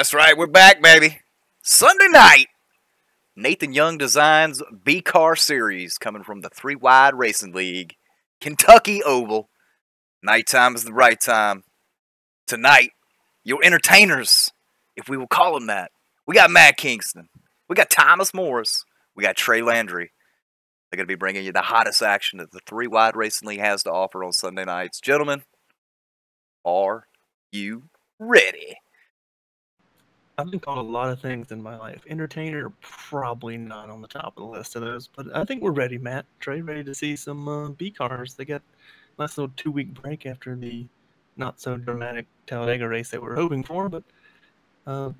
That's right, we're back, baby. Sunday night, Nathan Young Designs B-Car Series coming from the 3 Wide Racing League, Kentucky Oval. Nighttime is the right time. Tonight, your entertainers, if we will call them that. We got Matt Kingston. We got Thomas Morris. We got Trey Landry. They're going to be bringing you the hottest action that the 3 Wide Racing League has to offer on Sunday nights. Gentlemen, are you ready? I've been called a lot of things in my life. Entertainer, probably not on the top of the list of those, but I think we're ready, Matt. Trey, ready to see some B-cars. They got a nice little 2-week break after the not-so-dramatic Talladega race that we're hoping for, but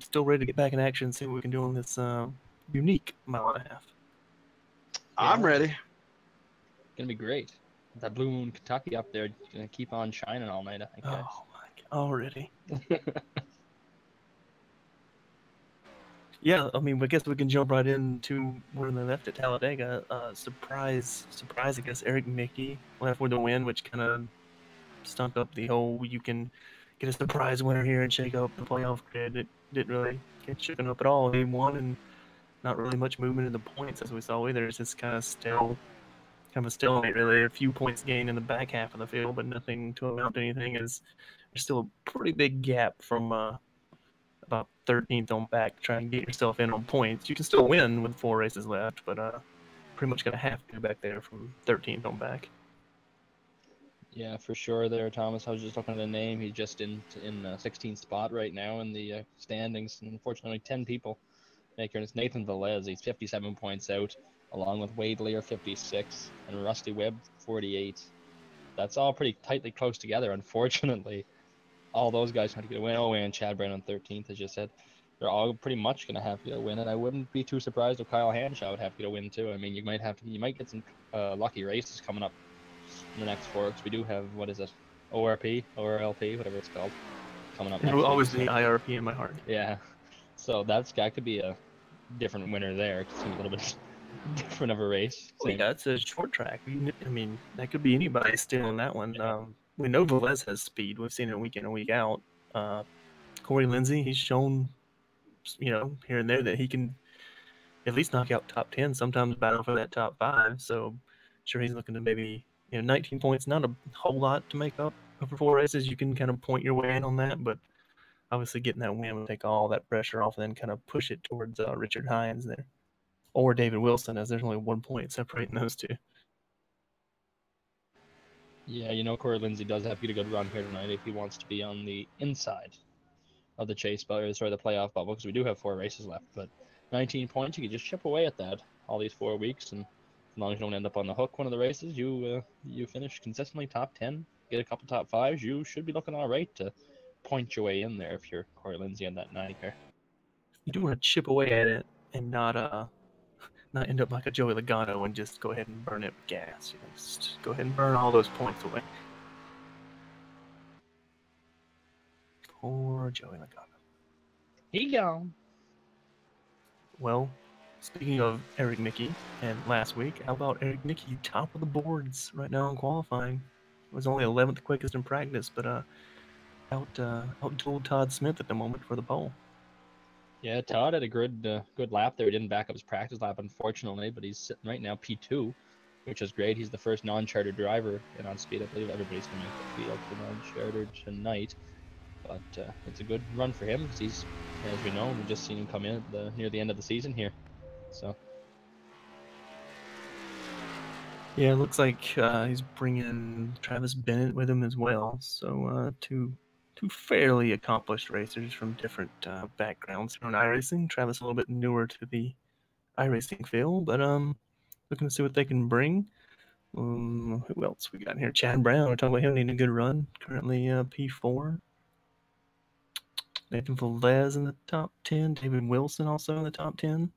still ready to get back in action and see what we can do on this unique mile and a half. I'm ready. Gonna be great. That Blue Moon Kentucky up there gonna keep on shining all night, I think. Oh, my God. Already. Yeah, I mean, I guess we can jump right into where they left at Talladega. Surprise, I guess, Eric Mickey left with a win, which kind of stumped up the whole you can get a surprise winner here and shake up the playoff grid. It didn't really get shaken up at all. He won, and not really much movement in the points as we saw either. It's just kind of a stalemate, really. A few points gained in the back half of the field, but nothing to amount to anything. There's still a pretty big gap from about 13th on back, trying to get yourself in on points. You can still win with 4 races left, but pretty much going to have to go back there from 13th on back. Yeah, for sure there, Thomas. I was just looking at the name. He's just in 16th spot right now in the standings. And unfortunately, 10 people make it. It's Nathan Velez. He's 57 points out, along with Wade Lear, 56, and Rusty Webb, 48. That's all pretty tightly close together, unfortunately. All those guys have to get a win. Oh, and Chad Brown on 13th, as you said. They're all pretty much going to have to get a win, and I wouldn't be too surprised if Kyle Hanshaw would have to get a win too. I mean, you might get some lucky races coming up in the next 4 weeks. We do have, what is it, ORP, ORLP, whatever it's called, coming up. It will always be IRP in my heart. Yeah, so that could be a different winner there. It's a little bit different of a race. Oh, yeah, it's a short track. I mean, that could be anybody stealing that one. We know Velez has speed. We've seen it week in and week out. Corey Lindsey, he's shown, here and there that he can at least knock out top 10, sometimes battle for that top 5. So, sure, he's looking to maybe, 19 points, not a whole lot to make up over 4 races. You can kind of point your way in on that, but obviously getting that win will take all that pressure off and then kind of push it towards Richard Hines there. Or David Wilson, as there's only 1 point separating those two. Yeah, Corey Lindsey does have to get a good run here tonight if he wants to be on the inside of the the playoff bubble, because we do have 4 races left. But 19 points, you can just chip away at that all these 4 weeks, and as long as you don't end up on the hook one of the races, you finish consistently top 10, get a couple top 5s, you should be looking all right to point your way in there if you're Corey Lindsey on that 90 car. You do want to chip away at it and not end up like a Joey Logano and just go ahead and burn it with gas. Just go ahead and burn all those points away. Poor Joey Logano. He gone. Well, speaking of Eric Mickey and last week, how about Eric Mickey top of the boards right now in qualifying? Was only 11th quickest in practice, but outdueled Todd Smith at the moment for the pole. Yeah, Todd had a good lap there. He didn't back up his practice lap, unfortunately, but he's sitting right now P2, which is great. He's the first non-chartered driver in on speed. I believe everybody's going to make the field for non-chartered tonight. But it's a good run for him, because he's, as we know, we've just seen him come in near the end of the season here. So. Yeah, it looks like he's bringing Travis Bennett with him as well. So two fairly accomplished racers from different backgrounds from iRacing. Travis a little bit newer to the iRacing field, but looking to see what they can bring. Who else we got here? Chad Brown. We're talking about him needing a good run. Currently P4. Nathan Velez in the top 10. David Wilson also in the top 10.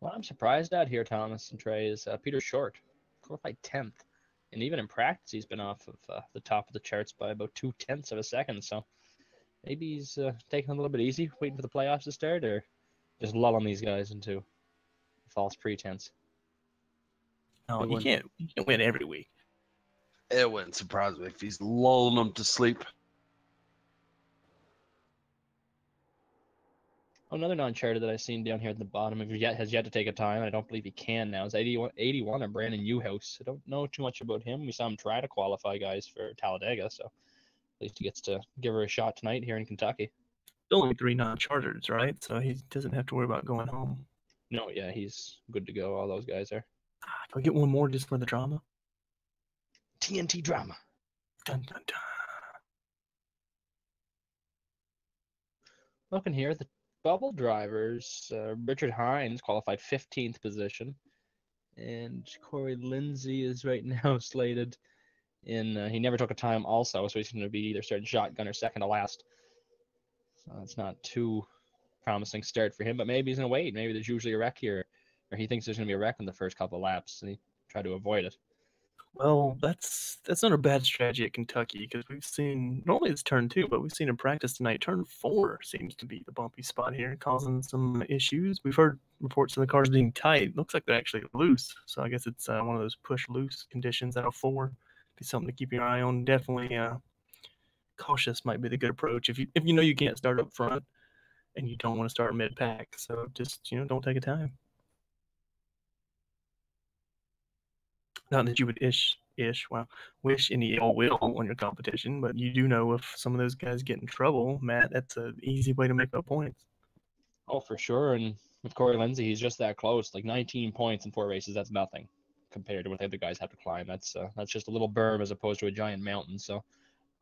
What I'm surprised at here, Thomas and Trey, is Peter Short, qualified 10th. And even in practice, he's been off of the top of the charts by about 0.2 of a second. So maybe he's taking a little bit easy, waiting for the playoffs to start, or just lulling these guys into false pretense. No, you can't win every week. It wouldn't surprise me if he's lulling them to sleep. Another non-charter that I've seen down here at the bottom has yet to take a time. I don't believe he can now. It's 81 of Brandon Newhouse. I don't know too much about him. We saw him try to qualify guys for Talladega, so at least he gets to give her a shot tonight here in Kentucky. Only 3 non-charters, right? So he doesn't have to worry about going home. No, yeah, he's good to go. All those guys are. Can we get one more just for the drama? TNT drama. Dun, dun, dun. Looking here at the bubble drivers, Richard Hines qualified 15th position, and Corey Lindsay is right now slated in. He never took a time also, so he's going to be either starting shotgun or second to last. So it's not too promising start for him, but maybe he's going to wait. Maybe there's usually a wreck here, or he thinks there's going to be a wreck in the first couple of laps, and he try to avoid it. Well, that's not a bad strategy at Kentucky, because we've seen, normally it's turn 2, but we've seen in practice tonight, turn 4 seems to be the bumpy spot here, causing some issues. We've heard reports of the cars being tight. Looks like they're actually loose, so I guess it's one of those push-loose conditions out of 4. Be something to keep your eye on. Definitely cautious might be the good approach if you know you can't start up front and you don't want to start mid-pack. So just, don't take a time. Not that you would wish any ill will on your competition, but you do know if some of those guys get in trouble, Matt, that's an easy way to make up points. Oh, for sure. And with Corey Lindsay, he's just that close. Like 19 points in 4 races, that's nothing compared to what the other guys have to climb. That's just a little berm as opposed to a giant mountain. So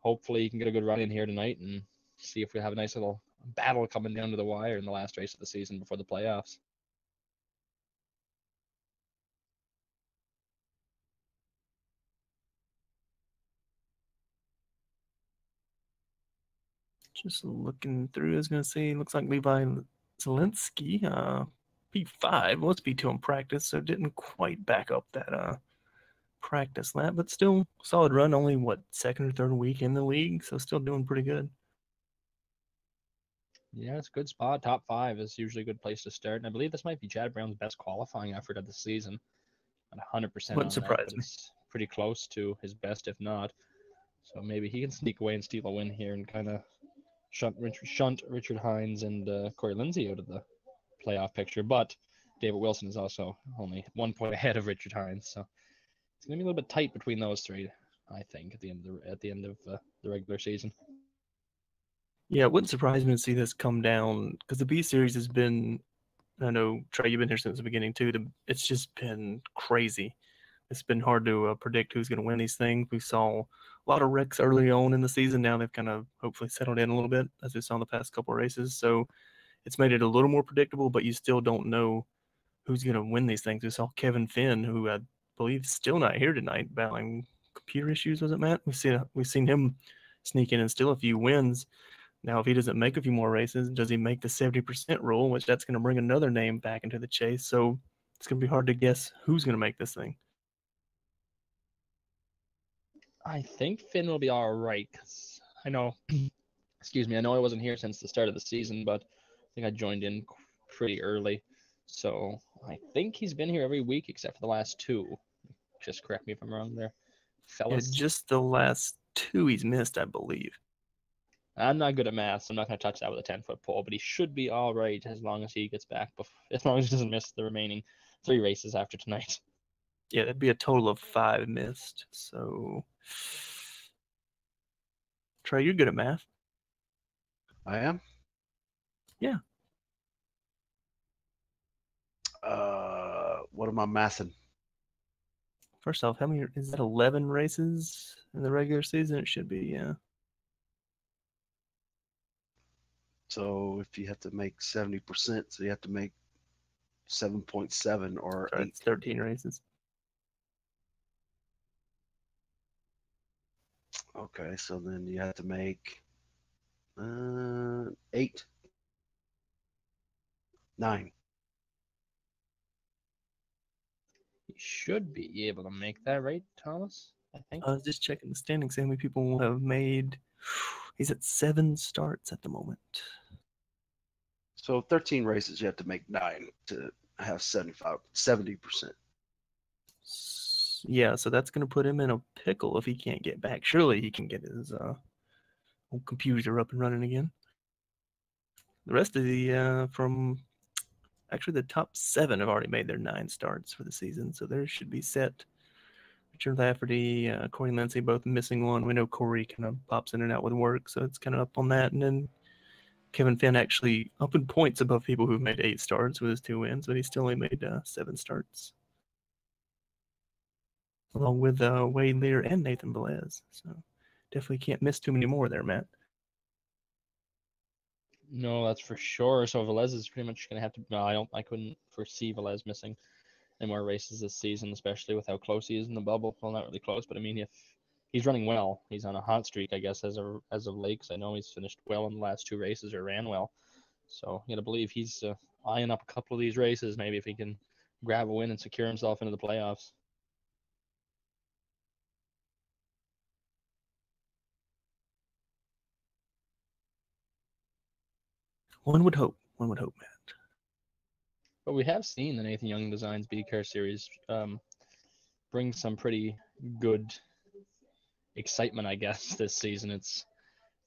hopefully you can get a good run in here tonight and see if we have a nice little battle coming down to the wire in the last race of the season before the playoffs. Just looking through, I was going to say, looks like Levi Zielinski, P5, was P2 in practice, so didn't quite back up that practice lap, but still solid run, only, second or third week in the league, so still doing pretty good. Yeah, it's a good spot. Top 5 is usually a good place to start, and I believe this might be Chad Brown's best qualifying effort of the season. Not 100% on that, but it's pretty close to his best, if not. So maybe he can sneak away and steal a win here and kind of shunt Richard Hines and Corey Lindsay out of the playoff picture. But David Wilson is also only 1 point ahead of Richard Hines, so it's gonna be a little bit tight between those 3, I think, at the end of the regular season. Yeah, it wouldn't surprise me to see this come down, because the B Series has been, I know, Trey, you've been here since the beginning too, it's just been crazy. It's been hard to predict who's going to win these things. We saw a lot of wrecks early on in the season. Now they've kind of hopefully settled in a little bit, as we saw in the past couple of races. So it's made it a little more predictable, but you still don't know who's going to win these things. We saw Kevin Finn, who I believe is still not here tonight, battling computer issues, was it, Matt? We've seen him sneak in and steal a few wins. Now, if he doesn't make a few more races, does he make the 70% rule, which that's going to bring another name back into the chase. So it's going to be hard to guess who's going to make this thing. I think Finn will be all right, because I know, excuse me, I know I wasn't here since the start of the season, but I think I joined in pretty early. So I think he's been here every week except for the last 2. Just correct me if I'm wrong there, fellas. Yeah, just the last 2 he's missed, I believe. I'm not good at math, so I'm not going to touch that with a 10-foot pole, but he should be all right as long as he gets back, as long as he doesn't miss the remaining 3 races after tonight. Yeah, that'd be a total of 5 missed. So, Trey, you're good at math. I am? Yeah. What am I mathing? First off, how many is that? 11 races in the regular season? It should be, yeah. So if you have to make 70%, so you have to make 7.7 or 8. It's 13 races. Okay, so then you have to make 8. 9. You should be able to make that, right, Thomas? I think. I was just checking the standings. How many people have made? He's at 7 starts at the moment. So 13 races, you have to make 9 to have 70%. Yeah, so that's going to put him in a pickle if he can't get back. Surely he can get his old computer up and running again. the rest of the from actually the top 7 have already made their 9 starts for the season, so theirs should be set. Richard Lafferty, Corey Lindsey, both missing one. We know Corey kind of pops in and out with work, so it's kind of up on that. And then Kevin Finn actually up in points above people who've made 8 starts with his 2 wins, but he still only made 7 starts, along with Wade Lear and Nathan Velez. So definitely can't miss too many more there, Matt. No, that's for sure. So Velez is pretty much going to have to. No, I couldn't foresee Velez missing any more races this season, especially with how close he is in the bubble. Well, not really close, but I mean, if he's running well, he's on a hot streak, I guess, as of late. 'Cause I know he's finished well in the last 2 races or ran well. So you got to believe he's eyeing up a couple of these races. Maybe if he can grab a win and secure himself into the playoffs. One would hope. One would hope, Matt. But we have seen the Nathan Young Designs BCAR series bring some pretty good excitement, I guess, this season. It's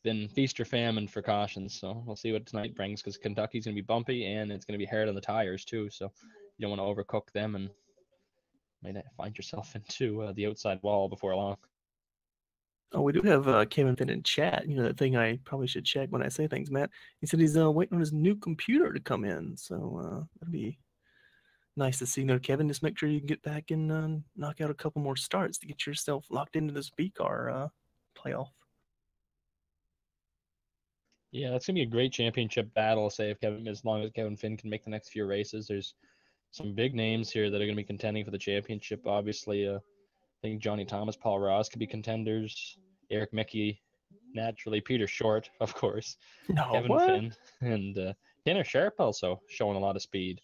been feast or famine for cautions, so we'll see what tonight brings, because Kentucky's going to be bumpy, and it's going to be hard on the tires, too, so you don't want to overcook them and might find yourself into the outside wall before long. Oh, we do have Kevin Finn in chat. You know, that thing I probably should check when I say things, Matt. He said he's waiting on his new computer to come in, so that'd be nice to see. You know, Kevin, just make sure you can get back and knock out a couple more starts to get yourself locked into this BCAR playoff. Yeah, that's gonna be a great championship battle. Say as long as Kevin Finn can make the next few races, there's some big names here that are gonna be contending for the championship. Obviously, I think Johnny Thomas, Paul Ross could be contenders. Eric Mickey, naturally. Peter Short, of course. No, Kevin what? Finn, and Tanner Sharp also showing a lot of speed.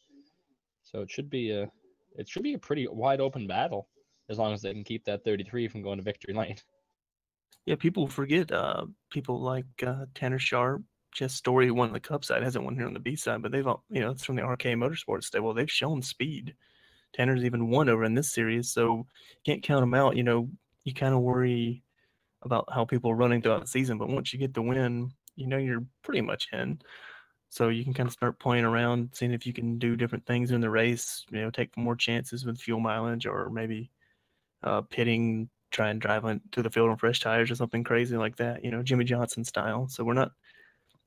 So it should be a pretty wide open battle, as long as they can keep that 33 from going to victory lane. Yeah, people forget people like Tanner Sharp, Jess Story, who won the Cup side, hasn't won here on the B side, but they've all, you know, it's from the RK Motorsports stable. They've shown speed. Tanner's even won over in this series, so can't count them out. You know, you kind of worry about how people are running throughout the season, but once you get the win, you know you're pretty much in. So you can kind of start playing around, seeing if you can do different things in the race, you know, take more chances with fuel mileage, or maybe pitting, try and drive to the field on fresh tires or something crazy like that, you know, Jimmy Johnson style. So we're not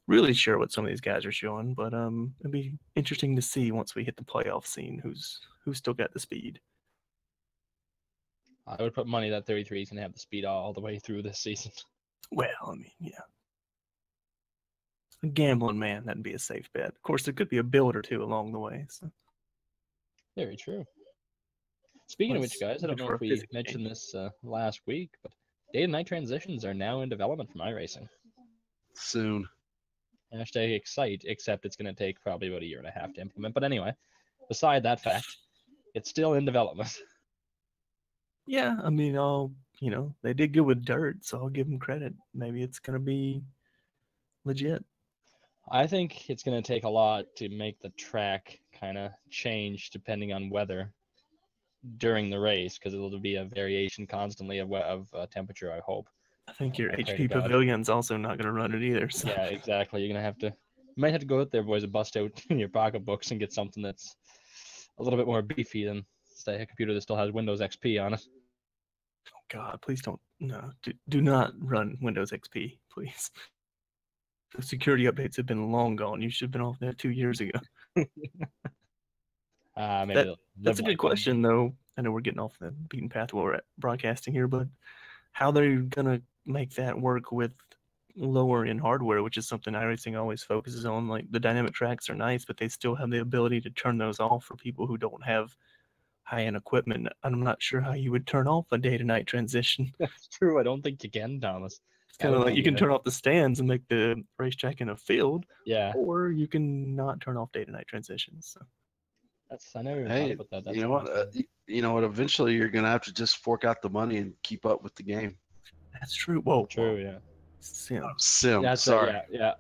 really sure what some of these guys are showing, but it'll be interesting to see once we hit the playoff scene who's still got the speed. I would put money that 33 is going to have the speed all the way through this season. Well, I mean, yeah. A gambling man, that'd be a safe bet. Of course, there could be a build or two along the way. So. Very true. Speaking of which, guys, I don't know if we mentioned this last week, but day and night transitions are now in development for iRacing. Soon. Hashtag excite, except it's going to take probably about 1.5 years to implement. But anyway, beside that fact, it's still in development. Yeah, I mean, you know, they did good with dirt, so I'll give them credit. Maybe it's going to be legit. I think it's going to take a lot to make the track kind of change depending on weather during the race, because it'll be a variation constantly of temperature, I hope. I think your HP Pavilion's also not going to run it either. So. Yeah, exactly. You're going to have to, you might have to go out there, boys, and bust out in your pocketbooks and get something that's a little bit more beefy than, say, a computer that still has Windows XP on it. Oh, God, please don't. No, do not run Windows XP, please. The security updates have been long gone. You should have been off that 2 years ago. That's a good question, though. I know we're getting off the beaten path while we're at broadcasting here, but how they're going to make that work with lower end hardware, which is something iRacing always focuses on. Like, the dynamic tracks are nice, but they still have the ability to turn those off for people who don't have high-end equipment. I'm not sure how you would turn off a day-to-night transition. That's true. I don't think you can, Thomas. It's kind of like you can turn off the stands and make the racetrack in a field. Yeah. Or you can not turn off day-to-night transitions. So. I never even thought about that. That's you know what? Eventually, you're gonna have to just fork out the money and keep up with the game. That's true. Whoa. True. Yeah. Sim. Yeah, sorry. Yeah.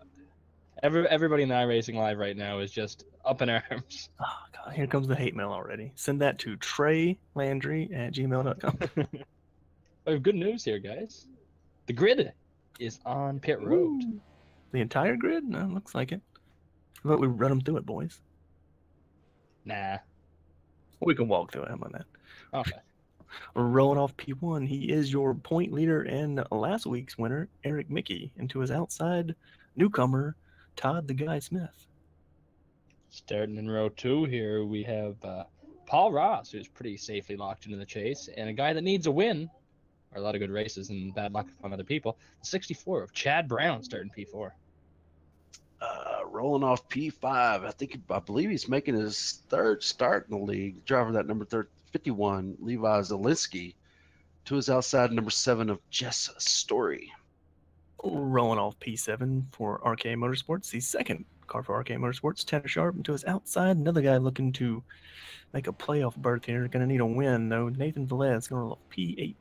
Everybody in iRacing Live right now is just up in arms. Oh, God, here comes the hate mail already. Send that to TreyLandry@gmail.com. I have good news here, guys. The grid is on pit road. Ooh. The entire grid? No, looks like it. But we run them through it, boys. Nah. We can walk through it. How about that? Okay. Rolling off P1, he is your point leader and last week's winner, Eric Mickey, and to his outside newcomer, Todd the Guy Smith. Starting in row 2 here, we have Paul Ross, who's pretty safely locked into the chase, and a guy that needs a win, or a lot of good races and bad luck from other people, 64 of Chad Brown starting P4. Rolling off P5. I believe he's making his third start in the league. Driver that number 51, Levi Zielinski, to his outside number 7 of Jess Story. Rolling off P7 for RK Motorsports, the second car for RK Motorsports, Tanner Sharp, and to his outside, another guy looking to make a playoff berth here. Going to need a win, though. Nathan Velez going off P8.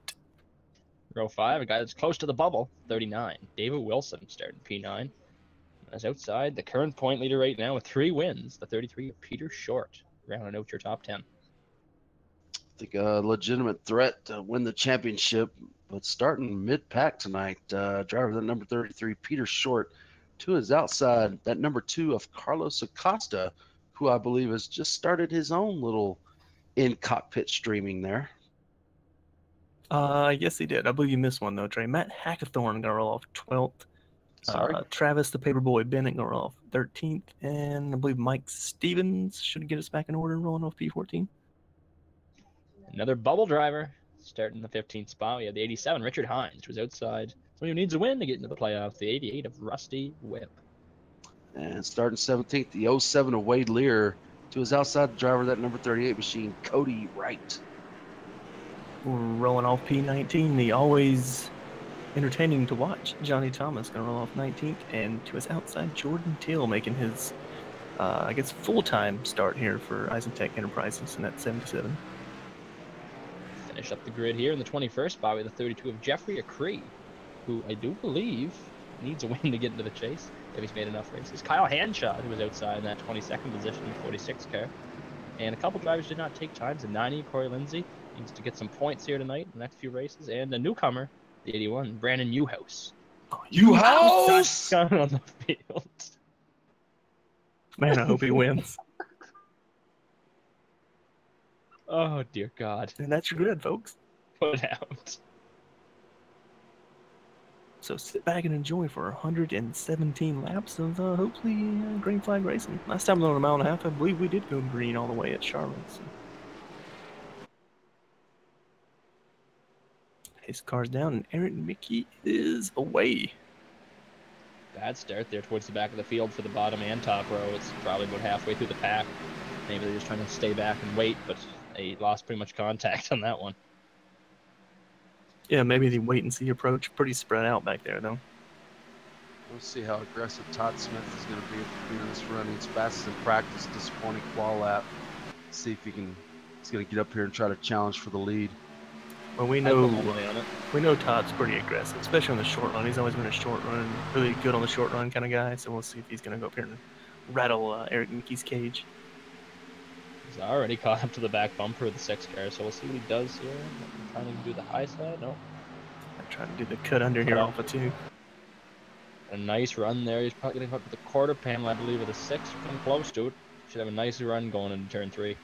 Row 5, a guy that's close to the bubble, 39, David Wilson starting P9. As outside, the current point leader right now with 3 wins, the 33 of Peter Short, rounding out your top 10. I think a legitimate threat to win the championship, but starting mid-pack tonight, driver that number 33, Peter Short, to his outside, that number 2 of Carlos Acosta, who I believe has just started his own little in-cockpit streaming there. Yes, he did. I believe you missed one, though, Trey. Matt Hackathorn got roll off 12th. Sorry. Travis the Paperboy Bennett going off 13th, and I believe Mike Stevens should get us back in order, rolling off P14. Another bubble driver starting the 15th spot. We have the 87, Richard Hines, who's outside. Someone who needs a win to get into the playoffs. The 88 of Rusty Webb. And starting 17th, the 07 of Wade Lear, to his outside, the driver that number 38 machine, Cody Wright. Rolling off P19, the always entertaining to watch, Johnny Thomas going to roll off 19th, and to his outside, Jordan Till making his, I guess, full-time start here for Isentech Enterprises in that 77. Finish up the grid here in the 21st spot with the 32 of Jeffrey Acree, who I do believe needs a win to get into the chase if he's made enough races. Kyle Hanshot, who was outside in that 22nd position in the 46 car. And a couple drivers did not take times. The 90, Corey Lindsay, needs to get some points here tonight in the next few races. And a newcomer, the 81, Brandon Newhouse. Newhouse! Got on the field. Man, I hope he wins. Oh, dear God. And that's your grid, folks. Put out. So sit back and enjoy for 117 laps of hopefully green flag racing. Last time we went on a mile and a half, I believe we did go green all the way at Charlotte. So. His car's down, and Eric Mickey is away. Bad start there towards the back of the field for the bottom and top row. It's probably about halfway through the pack. Maybe they're just trying to stay back and wait, but they lost pretty much contact on that one. Yeah, maybe the wait-and-see approach. Pretty spread out back there, though. We'll see how aggressive Todd Smith is going to be at the beginning of this run. He's fastest in practice, disappointing qual lap. See if he's going to get up here and try to challenge for the lead. Well, we know Todd's pretty aggressive, especially on the short run. He's always been a short run, really good on the short run kind of guy. So we'll see if he's going to go up here and rattle Eric Mickey's cage. He's already caught up to the back bumper of the 6 car, so we'll see what he does here. I'm trying to do the high side. No. I'm trying to do the cut under here off of 2. A nice run there. He's probably getting up to the quarter panel, I believe, with a 6. Getting close to it. Should have a nice run going into turn 3.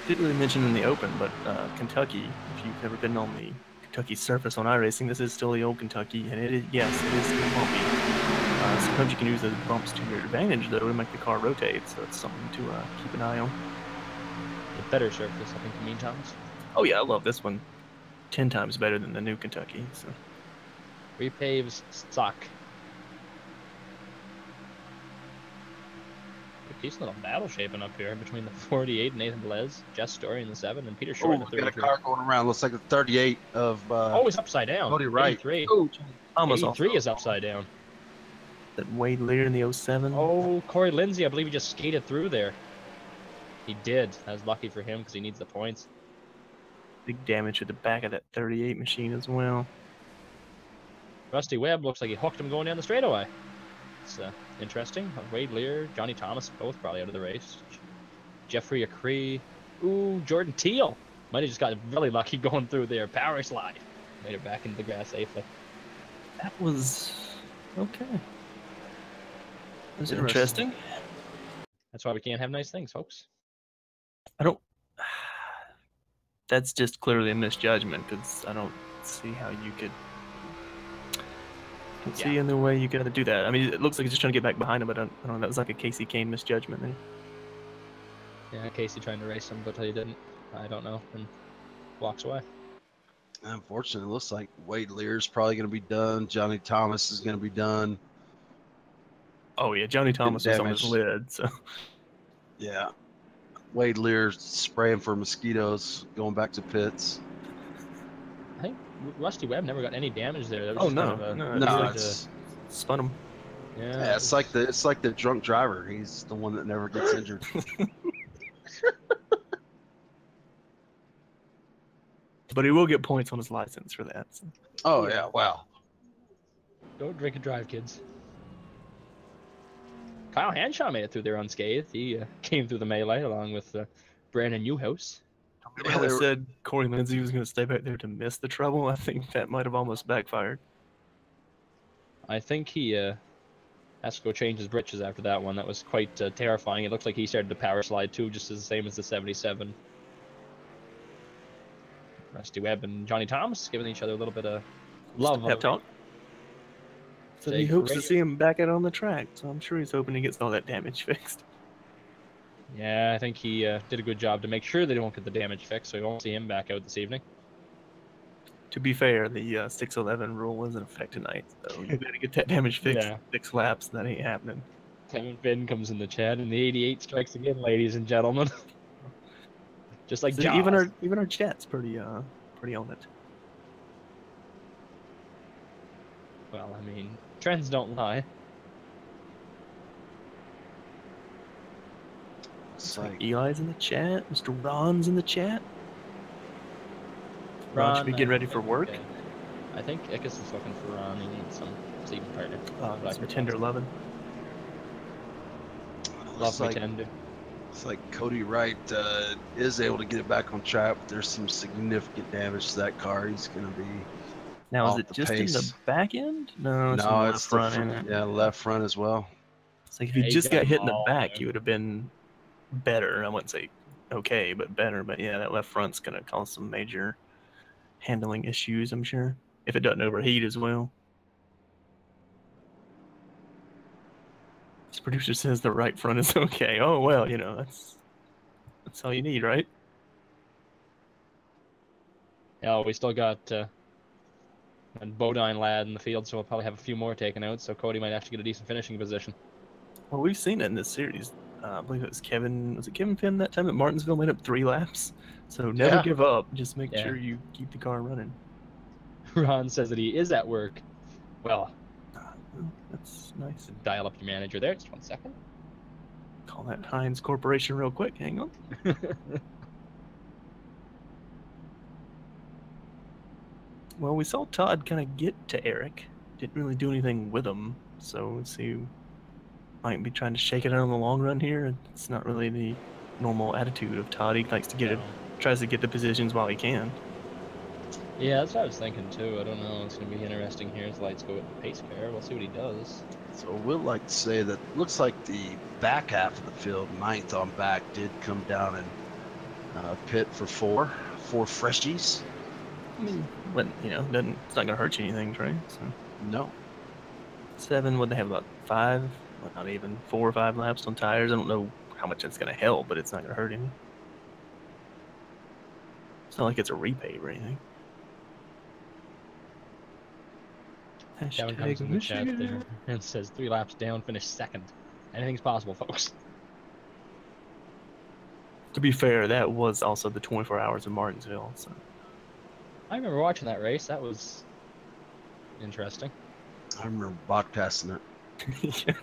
Didn't really mention in the open, but Kentucky, if you've never been on the Kentucky surface on iRacing, this is still the old Kentucky, and it is, yes, it is still bumpy. Sometimes you can use those bumps to your advantage, though, to make the car rotate, so it's something to keep an eye on. A better surface, I think, you mean, Thomas? Oh, yeah, I love this one. 10 times better than the new Kentucky. So. Repaves suck. A decent little battle shaping up here between the 48, Nathan Velez, Jess Story in the 7, and Peter Short in the 33. Got a car going around. Looks like the 38 of... oh, he's upside down. Cody Wright. 83. Oh, almost 83 is upside down. That Wade Lear in the 07. Oh, Corey Lindsay, I believe he just skated through there. He did. That was lucky for him because he needs the points. Big damage at the back of that 38 machine as well. Rusty Webb looks like he hooked him going down the straightaway. It's interesting. Wade Lear, Johnny Thomas, both probably out of the race. Jeffrey Acree. Ooh, Jordan Teal. Might have just got really lucky going through there. Power slide. Made it back into the grass safely. That was okay. Was Interesting. interesting. That's why we can't have nice things, folks. I don't. That's just clearly a misjudgment because I don't see how you could. Don't see any way you got to do that. I mean, it looks like he's just trying to get back behind him, but I don't know. That was like a Casey Kane misjudgment there. Yeah, Casey trying to race him, but he didn't. I don't know, and walks away. Unfortunately, it looks like Wade Lear's probably going to be done. Johnny Thomas is going to be done. Oh yeah, Johnny Thomas was on his damaged. lid, so Yeah. Wade Lear spraying for mosquitoes, going back to pits. I think Rusty Webb never got any damage there. That was Oh, just no, kind of a, no, it was No, like it's spun him. yeah, it's like the drunk driver. He's the one that never gets injured. But he will get points on his license for that. So. Oh yeah, wow. Don't drink and drive, kids. Kyle Hanshaw made it through there unscathed. He came through the melee along with Brandon Newhouse. Remember how we said Corey Lindsey was going to stay back there to miss the trouble? I think that might have almost backfired. I think he has to go change his britches after that one. That was quite terrifying. It looked like he started to power slide too, just as the same as the 77. Rusty Webb and Johnny Thomas giving each other a little bit of love. Pep talk. So he hopes to see him back out on the track. So I'm sure he's hoping he gets all that damage fixed. Yeah, I think he did a good job to make sure they don't get the damage fixed, so we won't see him back out this evening. To be fair, the 611 rule was in effect tonight, so you better get that damage fixed. Yeah. 6 laps, that ain't happening. Kevin Finn comes in the chat, and the 88 strikes again, ladies and gentlemen. Just like So Jaws. even our chat's pretty on it. Well, I mean, trends don't lie. It's like Eli's in the chat. Mr. Ron's in the chat. Ron should be getting ready for work. I think Ickes is looking for Ron. He needs some sleeping partner. Mr. Tender Lovin'. Love me tender. It's like Cody Wright is able to get it back on track, but there's some significant damage to that car. He's going to be Now, is off it the just pace. in the back end? No, it's in the No, left it's the front. front, Isn't it? yeah, left front as well. It's like if you Yeah, he just got got hit in them the all back, there. you would have been better. I wouldn't say okay, but better. But yeah, that left front's going to cause some major handling issues, I'm sure. If it doesn't overheat as well. This producer says the right front is okay. Oh, well, you know, that's all you need, right? Yeah, we still got a Bodine lad in the field, so we'll probably have a few more taken out, so Cody might actually get a decent finishing position. Well, we've seen it in this series. I believe it was Kevin Finn that time at Martinsville made up 3 laps. So never Yeah. give up. Just make Yeah. sure you keep the car running. Ron says that he is at work. Well, That's nice. dial up your manager there. Just 1 second. Call that Heinz Corporation real quick. Hang on. Well, we saw Todd kind of get to Eric. Didn't really do anything with him. So let's see. Might be trying to shake it out in the long run here. It's not really the normal attitude of Todd. He likes to get it, tries to get the positions while he can. Yeah, that's what I was thinking too. I don't know. It's going to be interesting here as the lights go with the pace car. We'll see what he does. So we'll like to say that looks like the back half of the field, 9th on back, did come down and pit for four freshies. I mean, but you know, it's not gonna hurt you anything, Trey. So No. 7, would they have about 5? Well, not even 4 or 5 laps on tires. I don't know how much it's gonna help, but it's not gonna hurt any. It's not like it's a repave or anything. Kevin comes in the chat there and says 3 laps down, finish second. Anything's possible, folks. To be fair, that was also the 24 hours of Martinsville. So I remember watching that race. That was interesting. I remember broadcasting it. yeah.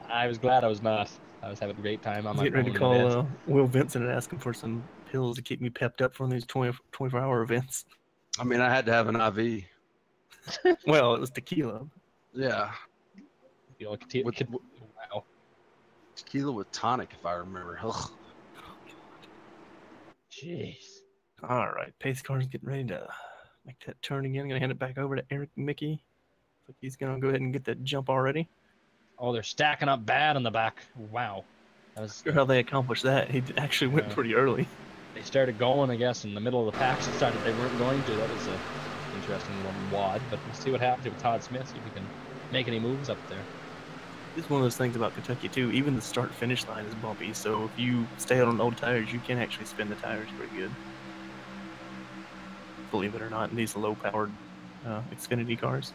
I was glad I was not. I was having a great time on my Getting ready to phone in the call Will Vincent and ask him for some pills to keep me pepped up for these 24-hour events. I mean, I had to have an IV. Well, it was tequila. Yeah. You know, wow. Tequila with tonic, if I remember. Ugh. Jeez. All right, pace car's getting ready to make that turn again. I'm gonna hand it back over to Eric Mickey. like he's gonna go ahead and get that jump already. Oh, they're stacking up bad in the back. Wow. That was, Sure how they accomplished that. He actually went Yeah. pretty early. they started going, I guess, in the middle of the pack. Decided they weren't going to. That was a interesting little wad. But we'll see what happens with Todd Smith. See if he can make any moves up there. It's one of those things about Kentucky too. Even the start-finish line is bumpy, so if you stay out on old tires, you can actually spin the tires pretty good. Believe it or not, in these low-powered Xfinity cars.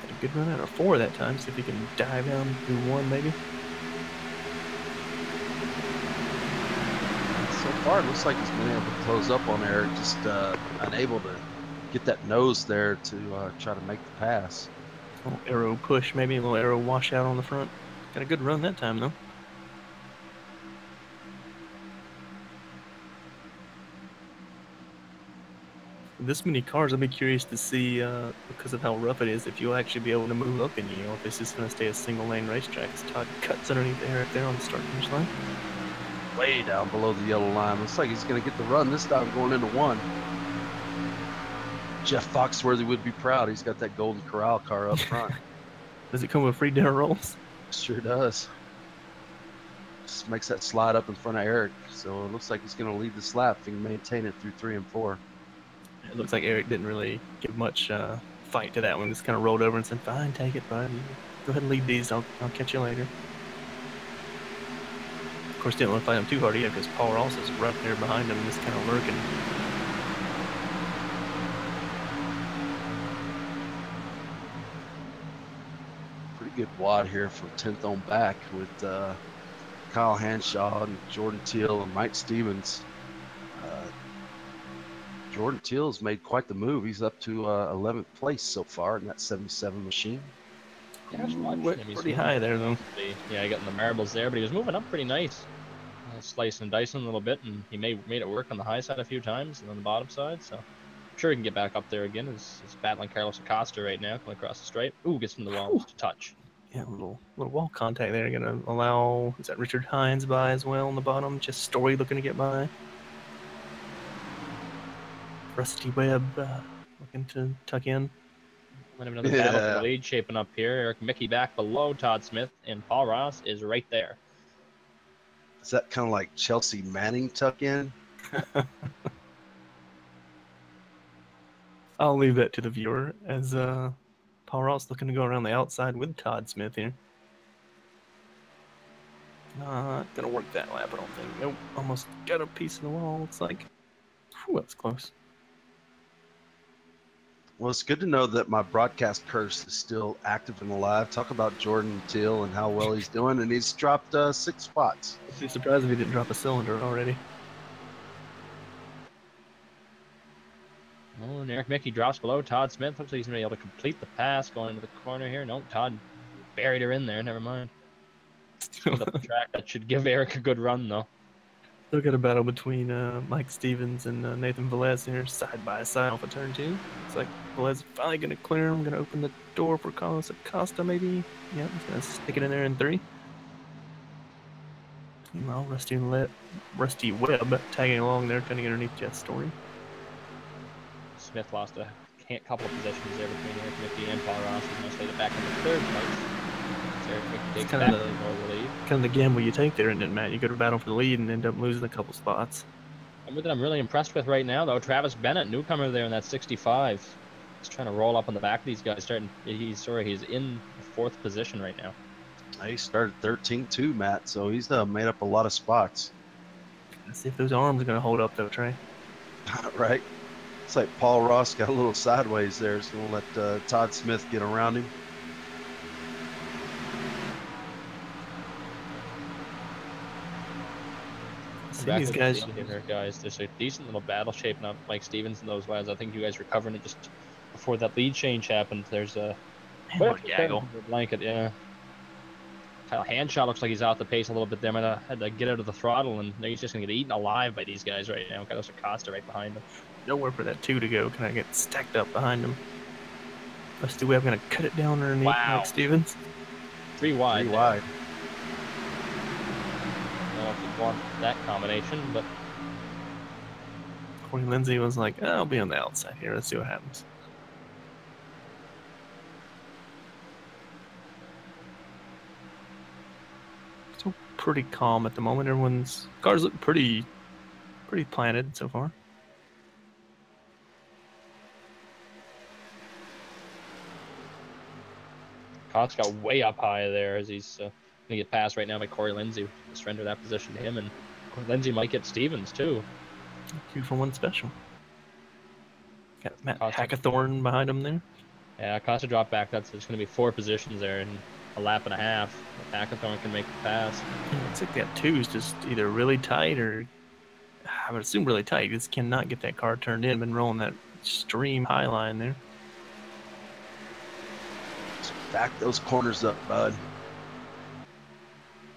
Had a good run out of 4 that time. See if he can dive down through 1 maybe. So far, it looks like he's been able to close up on Eric, just unable to get that nose there to try to make the pass. A little arrow push, maybe a little arrow washout on the front. Got a good run that time though. This many cars, I'll be curious to see, because of how rough it is, if you'll actually be able to move up in you, or if this is going to stay a single lane racetrack. As Todd cuts underneath Eric there on the start finish line. Way down below the yellow line. Looks like he's going to get the run this time going into 1. Jeff Foxworthy would be proud. He's got that Golden Corral car up front. Does it come with free dinner rolls? Sure does. Just makes that slide up in front of Eric. So it looks like he's going to lead this lap if he can maintain it through 3 and 4. It looks like Eric didn't really give much fight to that one. Just kind of rolled over and said, "Fine, take it, bud. You go ahead and lead these. I'll catch you later." Of course, didn't want to fight him too hard either because Paul Ross is right there behind him, just kind of lurking. Pretty good wad here from 10th on back with Kyle Hanshaw and Jordan Teal and Mike Stevens. Jordan Teal's made quite the move. He's up to 11th place so far in that 77 machine. Yeah, I was watching Went him. He's pretty moving high there though. Yeah, he got in the marbles there, but he was moving up pretty nice. Slicing and dicing a little bit, and he made it work on the high side a few times and on the bottom side, so I'm sure he can get back up there again. He's battling Carlos Acosta right now, coming across the stripe. Ooh, gets from the wall just a touch. Yeah, a little wall contact there. Gonna allow, is that Richard Hines by as well on the bottom? Just Story looking to get by. Rusty Webb looking to tuck in. Might have another battle for the lead shaping up here. Eric Mickey back below Todd Smith, and Paul Ross is right there. Is that kind of like Chelsea Manning tuck in? I'll leave that to the viewer as Paul Ross looking to go around the outside with Todd Smith here. Not gonna work that lap, I don't think. Nope, almost got a piece of the wall, looks like. Whew, that was close. Well, it's good to know that my broadcast curse is still active and alive. Talk about Jordan Teal and how well he's doing, and he's dropped 6 spots. I'd be surprised if he didn't drop a cylinder already. Oh, and Eric Mickey drops below Todd Smith. Looks like he's going to be able to complete the pass going into the corner here. Nope, Todd buried her in there. Never mind. Put up the track. That should give Eric a good run, though. Still got a battle between Mike Stevens and Nathan Velez here, side by side off of turn 2. It's like Velez finally going to clear him, going to open the door for Carlos Acosta, maybe. Yeah, he's going to stick it in there in 3. Meanwhile, Rusty Webb tagging along there, trying to get underneath Jeff Story. Smith lost a couple of possessions there between Eric Mickey and Paul Ross. He's going to stay back in the 3rd place. Eric Mickey takes back the lead. Kind of the gamble you take there, isn't it, Matt? You go to battle for the lead and end up losing a couple spots. Something that I'm really impressed with right now, though, Travis Bennett, newcomer there in that 65. He's trying to roll up on the back of these guys. He's in 4th position right now. He started 13th too, Matt, so he's made up a lot of spots. Let's see if those arms are going to hold up, though, Trey. Right? It's like Paul Ross got a little sideways there, so we'll let Todd Smith get around him. See these guys. Guys, there's a decent little battle shaping up. Mike Stevens and those guys. I think you guys were covering it just before that lead change happened. There's a blanket, yeah. Kyle Hanshaw looks like he's off the pace a little bit there. Might have had to get out of the throttle, and he's just gonna get eaten alive by these guys right now. Carlos Acosta right behind him. Nowhere for that 2 to go. Kind of get stacked up behind him. Rusty Webb gonna cut it down underneath Mike Stevens. 3 wide. 3 wide. I don't know if you want that combination, but Of Corey Lindsey was like, oh, I'll be on the outside here. Let's see what happens. Still pretty calm at the moment. Everyone's cars look pretty planted so far. Cox got way up high there as he's going to get passed right now by Corey Lindsey. Surrender that position to him, and Corey Lindsey might get Stevens too. 2-for-1 special. Got Matt Costa. Hackathorn behind him there. Yeah, Costa dropped back. There's going to be 4 positions there in a lap and a half. Hackathorn can make the pass. Yeah, looks like that 2 is just either really tight or, I would assume really tight. Just cannot get that car turned in. Been rolling that extreme high line there. Just back those corners up, bud.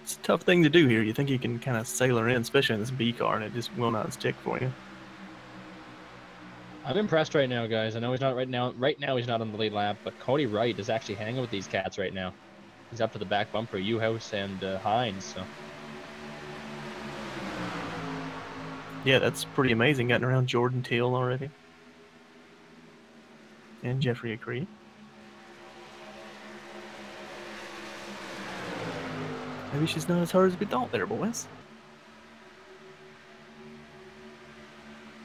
It's a tough thing to do here. You think you can kind of sail her in, especially in this B car, and it just will not stick for you. I'm impressed right now, guys. I know he's not right now. Right now, he's not on the lead lap, but Cody Wright is actually hanging with these cats right now. He's up to the back bumper, U-House and Hines. So Yeah, that's pretty amazing. Gotten around Jordan Teal already. And Jeffrey Acree. Maybe she's not as hard as we thought there, boys.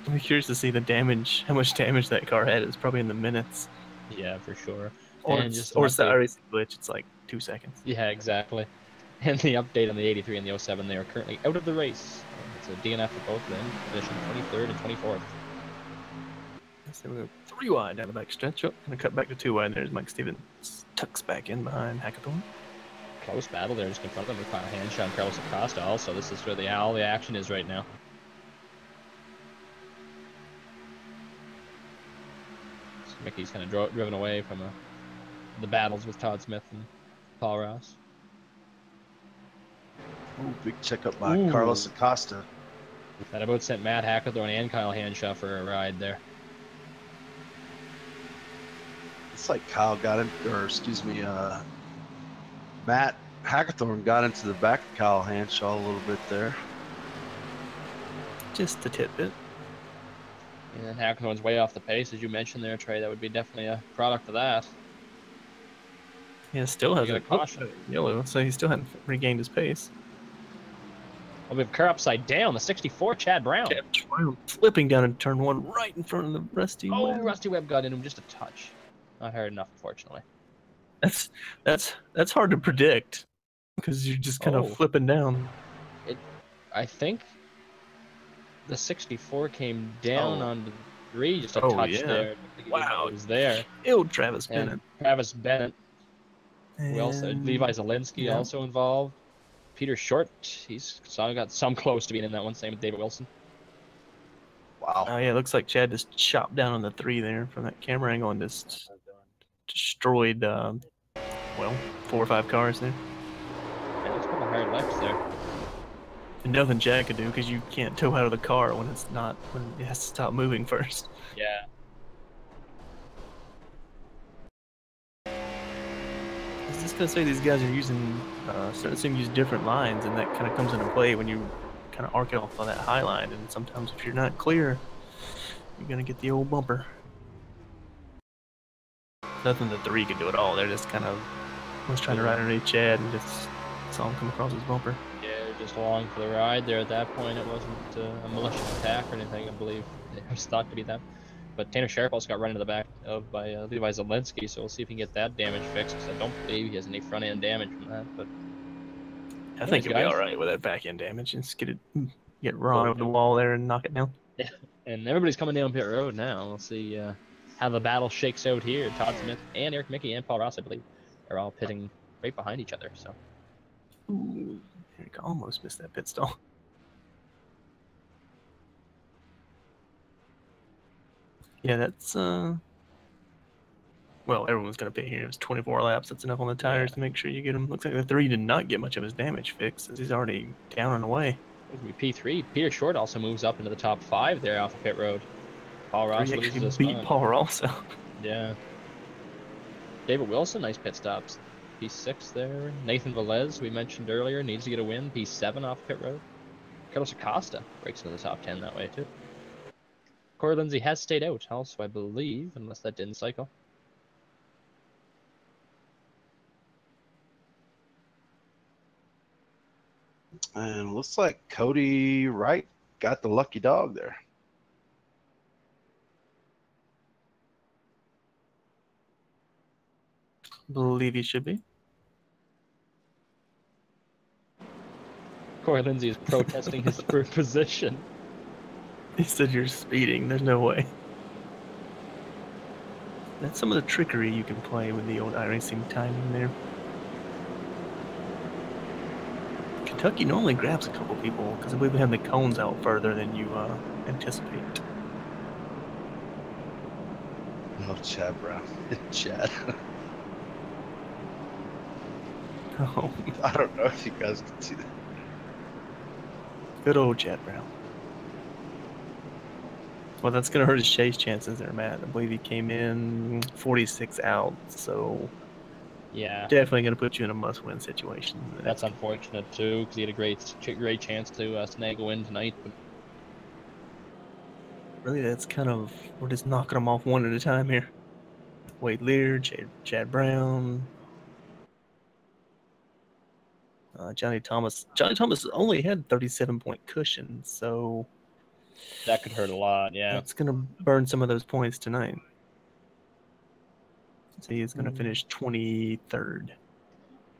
I'm curious to see the damage, how much damage that car had. It's probably in the minutes. yeah, for sure. Or And it's, just or an it's the update. iRacing glitch. It's like 2 seconds. Yeah, exactly. And the update on the 83 and the 07, they are currently out of the race. It's a DNF for both of them. Position 23rd and 24th. So we go 3 wide down the back stretch. Oh, gonna cut back to 2 wide. There's Mike Stevens. Tucks back in behind Hackathorn. Close battle there, just in front of them with Kyle Hanshaw and Carlos Acosta. Also, this is where all the action is right now. So Mickey's kind of driven away from the battles with Todd Smith and Paul Ross. Ooh, big checkup by Ooh. Carlos Acosta. That about sent Matt Hackathorn and Kyle Hanshaw for a ride there. It's like Kyle got in, or excuse me, Matt Hackathorn got into the back of Kyle Hanshaw a little bit there. Just a tidbit. And then Hackathorn's way off the pace, as you mentioned there, Trey. That would be definitely a product of that. Yeah, still has got a a caution. yellow, so he still hadn't regained his pace. Oh, we have car upside down. The 64, Chad Brown. Chad Brown flipping down in turn 1 right in front of the Rusty Oh, Webb. Rusty Webb got in him just a touch. Not hard enough, unfortunately. That's hard to predict because you're just kind Oh. of flipping down. I think the 64 came down Oh. on the 3, just a Oh, touch yeah. there. Wow. It was there. Ew, Travis Bennett. And Travis Bennett, who else? And- Levi Zielinski yeah. also involved. Peter Short, he's got some close to being in that one. Same with David Wilson. Wow. Oh yeah, it looks like Chad just chopped down on the 3 there from that camera angle and just destroyed, well, 4 or 5 cars there. Yeah, there's a couple hard lefts there. And nothing Chad could do because you can't tow out of the car when it has to stop moving first. Yeah. I was just gonna say these guys are using, starting to see them use different lines, and that kind of comes into play when you kind of arc it off on that high line. And sometimes if you're not clear, you're gonna get the old bumper. Nothing the 3 could do at all. They're just kind of was trying to ride underneath Chad and just saw him come across his bumper. Yeah, just along for the ride there at that point. It wasn't a malicious attack or anything, I believe. It was thought to be that. But Tanner Sheriff also got run into the back of by Levi Zielinski, so we'll see if he can get that damage fixed. 'Cause I don't believe he has any front end damage from that. But I think he'll be guys. all right with that back end damage. Just get Ron over the wall there and knock it down. and everybody's coming down pit road now. We'll see how the battle shakes out here. Todd Smith and Eric Mickey and Paul Ross, I believe, are all pitting right behind each other. So Ooh, Eric almost missed that pit stall. Yeah, that's well, everyone's gonna pit here. It was 24 laps. That's enough on the tires to make sure you get him. Looks like the 3 did not get much of his damage fixed, as he's already down and away. it's gonna be P3. Peter Short also moves up into the top 5 there off the pit road. Paul Ross He loses actually his beat spot. Paul also. Yeah. David Wilson, nice pit stops. P6 there. Nathan Velez, we mentioned earlier, needs to get a win. P7 off pit road. Carlos Acosta breaks into the top 10 that way too. Corey Lindsay has stayed out also, I believe, unless that didn't cycle. And looks like Cody Wright got the lucky dog there. Believe he should be. Corey Lindsay is protesting his position. He said you're speeding. There's no way. That's some of the trickery you can play with the old iRacing timing there. Kentucky normally grabs a couple people because I believe they have the cones out further than you anticipate. Oh, Chad Brown. Chad. Oh, I don't know if you guys can see that. good old Chad Brown. Well, that's going to hurt his chase chances there, Matt. I believe he came in 46 out, so Yeah, definitely going to put you in a must-win situation. that's unfortunate too, because he had a great chance to snag a win tonight. But Really, that's kind of, we're just knocking them off one at a time here. Wade Lear, Chad Brown, Johnny Thomas. Johnny Thomas only had 37-point cushion, so that could hurt a lot. Yeah. that's going to burn some of those points tonight. So he is going to finish 23rd.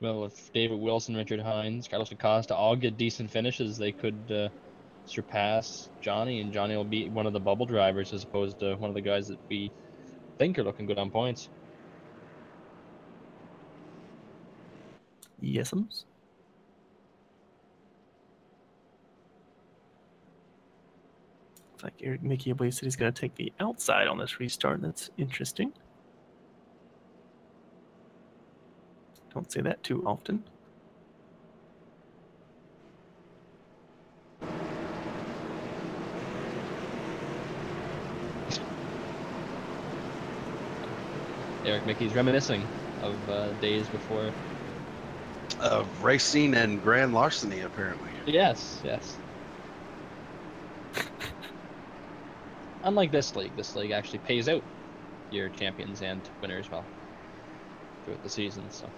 Well, if David Wilson, Richard Hines, Carlos Acosta all get decent finishes, they could surpass Johnny, and Johnny will be one of the bubble drivers as opposed to one of the guys that we think are looking good on points. Yes'ms. Looks like Eric Mickey, I believe, said he's going to take the outside on this restart. That's interesting. Don't say that too often. Eric Mickey's reminiscing of days before. Of racing and grand larceny, apparently. Yes. Unlike this league actually pays out your champions and winners well throughout the season, so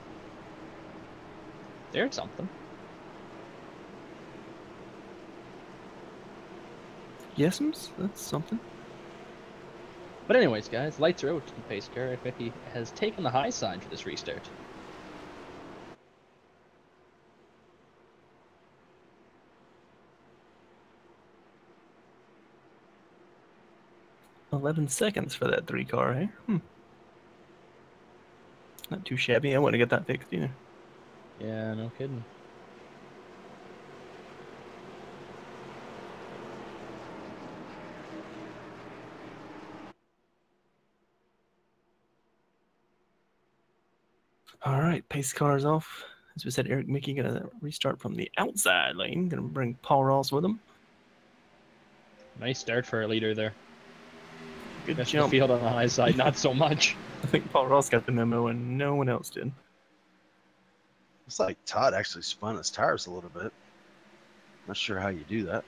there's something. Yes'ms, that's something. But anyways, guys, lights are out in pace car. Eric Mickey has taken the high side for this restart. $11 seconds for that 3-car, eh? Not too shabby. I want to get that fixed either. Yeah, no kidding. All right, pace cars off. As we said, Eric Mickey going to restart from the outside lane. Going to bring Paul Ross with him. Nice start for our leader there. Good Rest of jump. the field on the high side, not so much. I think Paul Ross got the memo and no one else did. Looks like Todd actually spun his tires a little bit. Not sure how you do that.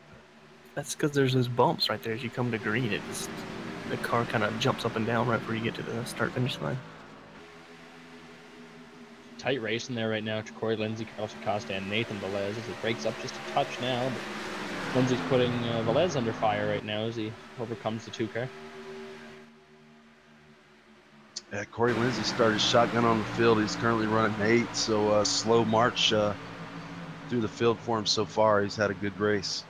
That's because there's those bumps right there as you come to green. The car kind of jumps up and down right before you get to the start-finish line. Tight race in there right now to Corey Lindsay, Carlos Acosta, and Nathan Velez as it breaks up just a touch now. But Lindsay's putting Velez under fire right now as he overcomes the 2-car. Yeah, Corey Lindsay started shotgun on the field. He's currently running 8, so slow march through the field for him so far. He's had a good race.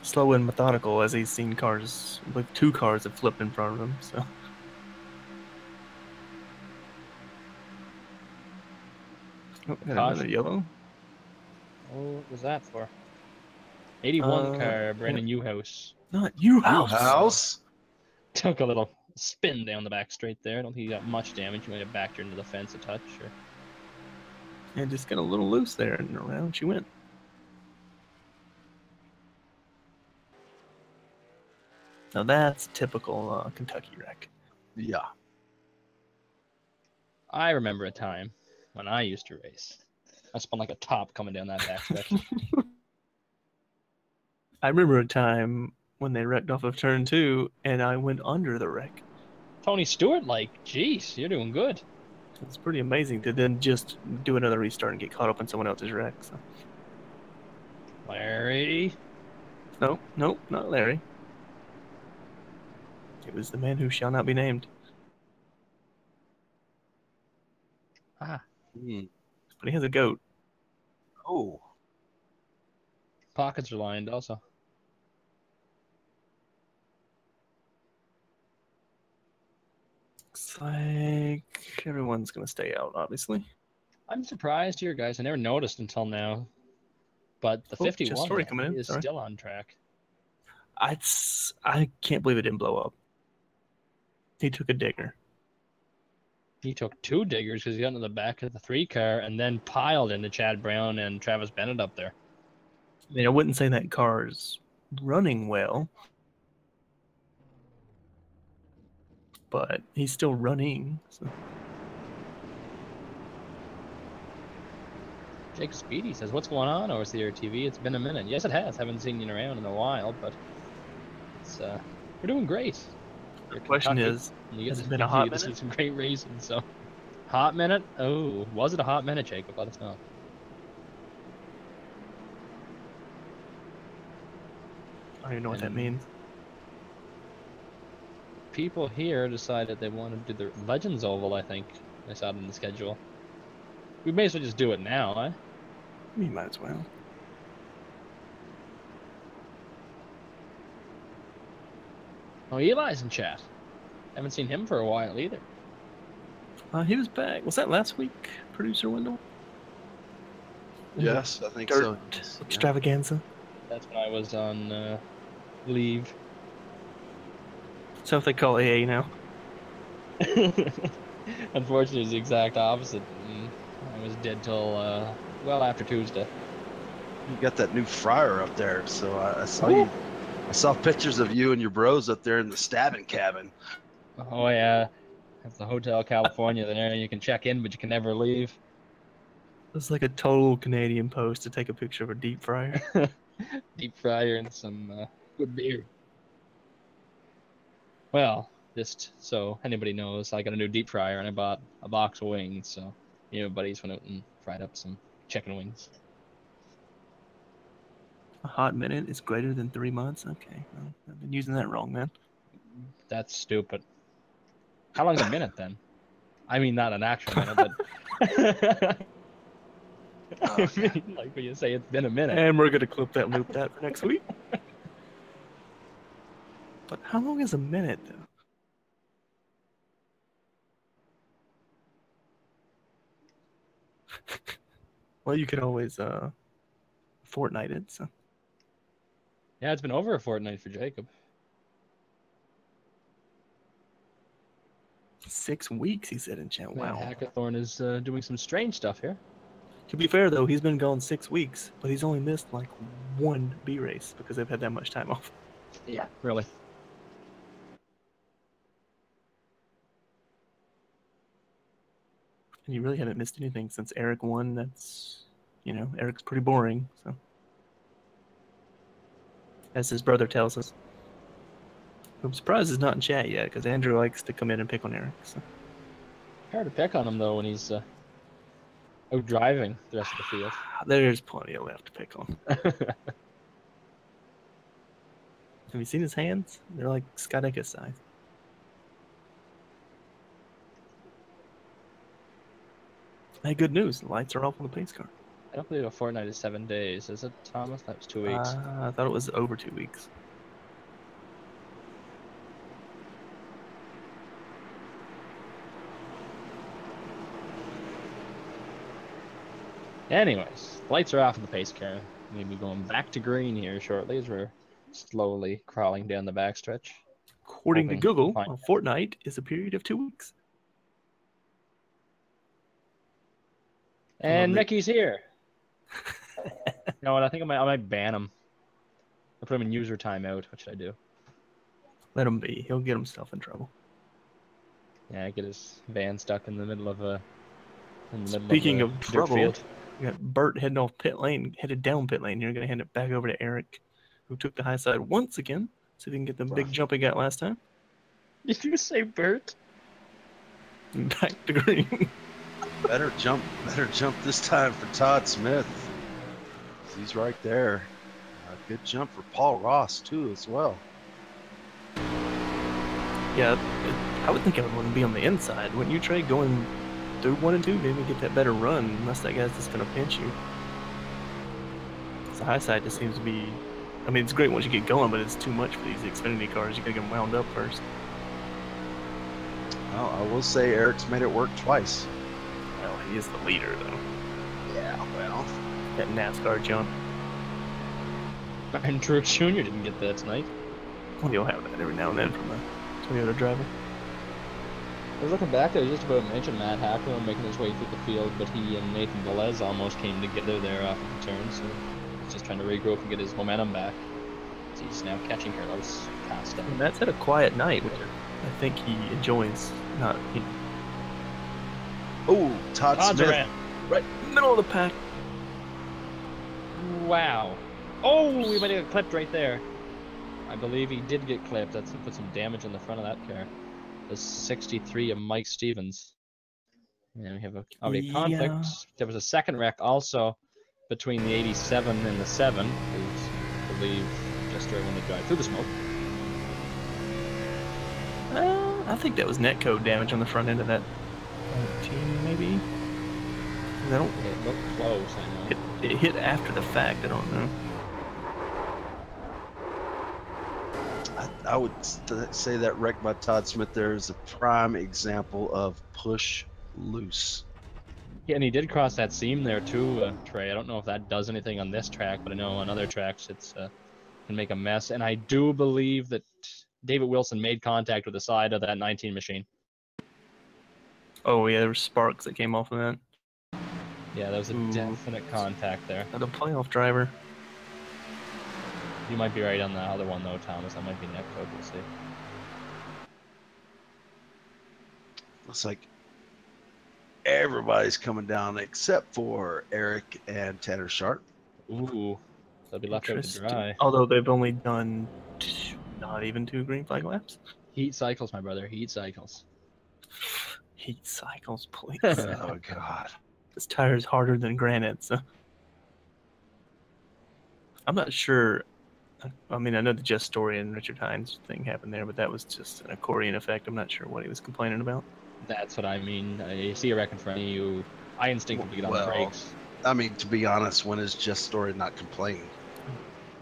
Slow and methodical as he's seen cars, with 2 cars that flipped in front of him. So. Oh, got another Caution. yellow. Oh, what was that for? 81 car, yeah. Brandon Newhouse. Not you, House. Took a little spin down the back straight there. I don't think he got much damage. He might have backed her into the fence a touch. Or... And just got a little loose there, and around she went. Now that's typical Kentucky wreck. Yeah. I remember a time when I used to race. I spun like a top coming down that backstretch. I remember a time when they wrecked off of turn 2, and I went under the wreck. Tony Stewart, like, jeez, you're doing good. It's pretty amazing to then just do another restart and get caught up in someone else's wreck. So. Larry. No, not Larry. It was the man who shall not be named. Ah, Hmm. But he has a goat. Oh, pockets are lined also. Looks like everyone's going to stay out, obviously. I'm surprised here, guys. I never noticed until now. But the Oh, just 51 story coming in, is sorry. still on track. I can't believe it didn't blow up. He took a digger. He took 2 diggers because he got into the back of the 3 car and then piled into Chad Brown and Travis Bennett up there. I mean, I wouldn't say that car's running well, but he's still running. So. Jake Speedy says, "What's going on, OCR TV? It's been a minute." Yes, it has. Haven't seen you around in a while, but it's we're doing great. The question is, has it been a hot minute? This is some great racing. So, hot minute? Oh, was it a hot minute, Jacob? Let us know. I don't even know what that means. People here decided they wanted to do the Legends Oval, I think. I saw it in the schedule. We may as well just do it now, eh? We might as well. Oh, Eli's in chat. Haven't seen him for a while either. He was back. Was that last week, Producer Wendell? yes, I think Dirt so. Yes, yeah. extravaganza. That's when I was on leave. That's what they call AA now. Unfortunately, it's the exact opposite. I was dead till well after Tuesday. You got that new fryer up there, so I saw you. I saw pictures of you and your bros up there in the stabbing cabin. Oh yeah, that's the Hotel California. There you can check in, but you can never leave. It's like a total Canadian post to take a picture of a deep fryer. Deep fryer and some good beer. Well, just so anybody knows, I got a new deep fryer and I bought a box of wings. So me and my buddies went out and fried up some chicken wings. A hot minute is greater than 3 months? Okay, well, I've been using that wrong, man. That's stupid. How long's a minute then? I mean, not an actual minute, but I mean, like when you say it's been a minute. And we're going to clip that and loop that for next week. But how long is a minute, though? Well, you could always Fortnite it, so. Yeah, it's been over a fortnight for Jacob. 6 weeks, he said in chat. Wow. Hackathorn is doing some strange stuff here. To be fair, though, he's been gone 6 weeks, but he's only missed like 1 B race because they've had that much time off. Yeah, really. And you really haven't missed anything since Eric won. That's, Eric's pretty boring, so. As his brother tells us. I'm surprised he's not in chat yet, because Andrew likes to come in and pick on Eric. So. Hard to pick on him, though, when he's out driving the rest of the field. There's plenty of left to pick on. Have you seen his hands? They're like Scott Eckes size. Hey, good news. The lights are off on the pace car. I don't believe a fortnight is 7 days. Is it, Thomas? That was 2 weeks. I thought it was over 2 weeks. Anyways, lights are off of the pace car. We'll be going back to green here shortly as we're slowly crawling down the backstretch. According to Hoping Google, to find- a fortnight is a period of 2 weeks. And Lovely. Mickey's here. You know what? I think I might ban him. I'll put him in user timeout. What should I do? Let him be. He'll get himself in trouble. Yeah, get his van stuck in the middle of a. Speaking of dirt trouble, field. we got Bert headed down pit lane. You're going to hand it back over to Eric, who took the high side once again. See if he can get the big jump he got last time. Did you say Bert? Back to green. Better jump this time for Todd Smith. He's right there. A good jump for Paul Ross too, as well. Yeah, I would think I would want to be on the inside. Wouldn't you, Trey? Going through 1 and 2, maybe get that better run, unless that guy's just going to pinch you. The high side just seems to be. I mean, it's great once you get going, but it's too much for these Xfinity cars. You got to get them wound up first. Well, I will say Eric's made it work twice. Well, he is the leader, though. Yeah, well. That NASCAR jump. And Truex Jr. didn't get that tonight. Well, you'll have that every now and then from a Toyota driver. I was looking back, I was just about to mention Matt Hackler making his way through the field, but he and Nathan Velez almost came together there off of the turn, so he's just trying to regroup and get his momentum back. He's now catching Carlos past him. And that's had a quiet night, which I think he enjoys. Not. Oh, Todd Smith. around. Right middle of the pack. Wow. Oh, we might have got clipped right there. I believe he did get clipped. That's put some damage on the front of that car. The 63 of Mike Stevens. And we have already a conflict. Yeah. There was a second wreck also between the 87 and the 7, who's, I believe, just drove to drive through the smoke. I think that was netcode damage on the front end of that team, maybe. I don't. It looked close, I know. It hit after the fact. I don't know. I would say that wreck by Todd Smith there is a prime example of push loose. Yeah, and he did cross that seam there too, Trey. I don't know if that does anything on this track, but I know on other tracks it's can make a mess. And I do believe that David Wilson made contact with the side of that 19 machine. Oh yeah, there were sparks that came off of that. Yeah, that was a Ooh. definite contact there. The playoff driver. You might be right on the other one though, Thomas. That might be netcode. We'll see. Looks like everybody's coming down except for Eric and Tanner Sharp. Ooh, they'll be left out to Interesting. dry. Although they've only done not even 2 green flag laps. Heat cycles, my brother. Heat cycles. Heat cycles, please. Oh God. This tire's harder than granite, so I'm not sure. I mean, I know the Just Story and Richard Hines thing happened there, but that was just an accordion effect. I'm not sure what he was complaining about. That's what I mean. You see a wreck in front of you, I instinctively get on the brakes. I mean, to be honest, when is Just Story not complaining?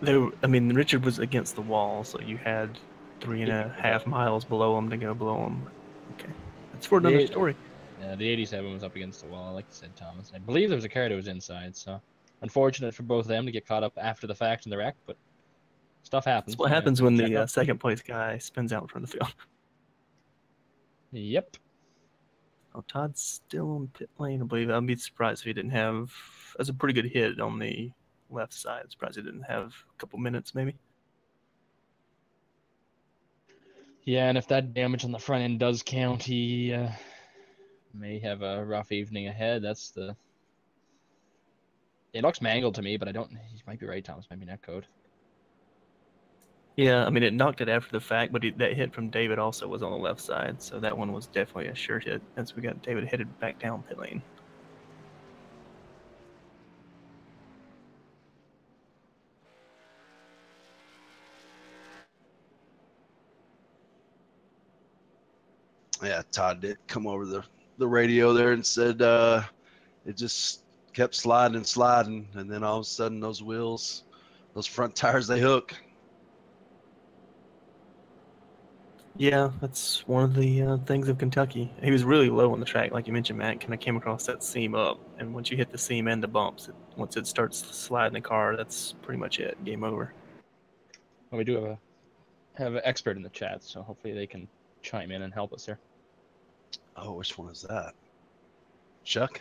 I mean, Richard was against the wall, so you had 3.5 miles below him to go below him. Okay, that's for another story. Yeah, the 87 was up against the wall, like you said, Thomas. I believe there was a car that was inside, so unfortunate for both of them to get caught up after the fact in the wreck, but stuff happens. That's what happens when the second place guy spins out in front of the field. Yep. Oh, Todd's still on pit lane, I believe. I'd be surprised if he didn't have. That's a pretty good hit on the left side. I'm surprised he didn't have a couple minutes, maybe. Yeah, and if that damage on the front end does count, he may have a rough evening ahead. That's the. It looks mangled to me, but I don't. He might be right, Thomas. Maybe netcode. Yeah, I mean, it knocked it after the fact, but that hit from David also was on the left side, so that one was definitely a sure hit as we got David headed back down pit lane. Yeah, Todd did come over the radio there and said it just kept sliding and sliding, and then all of a sudden those wheels, those front tires, they hook. Yeah, that's one of the things of Kentucky. He was really low on the track, like you mentioned, Matt. Kind of came across that seam up, and once you hit the seam and the bumps, once it starts sliding the car, that's pretty much it. Game over. Well, we do have an expert in the chat, so hopefully they can chime in and help us here. Oh, which one is that? Chuck?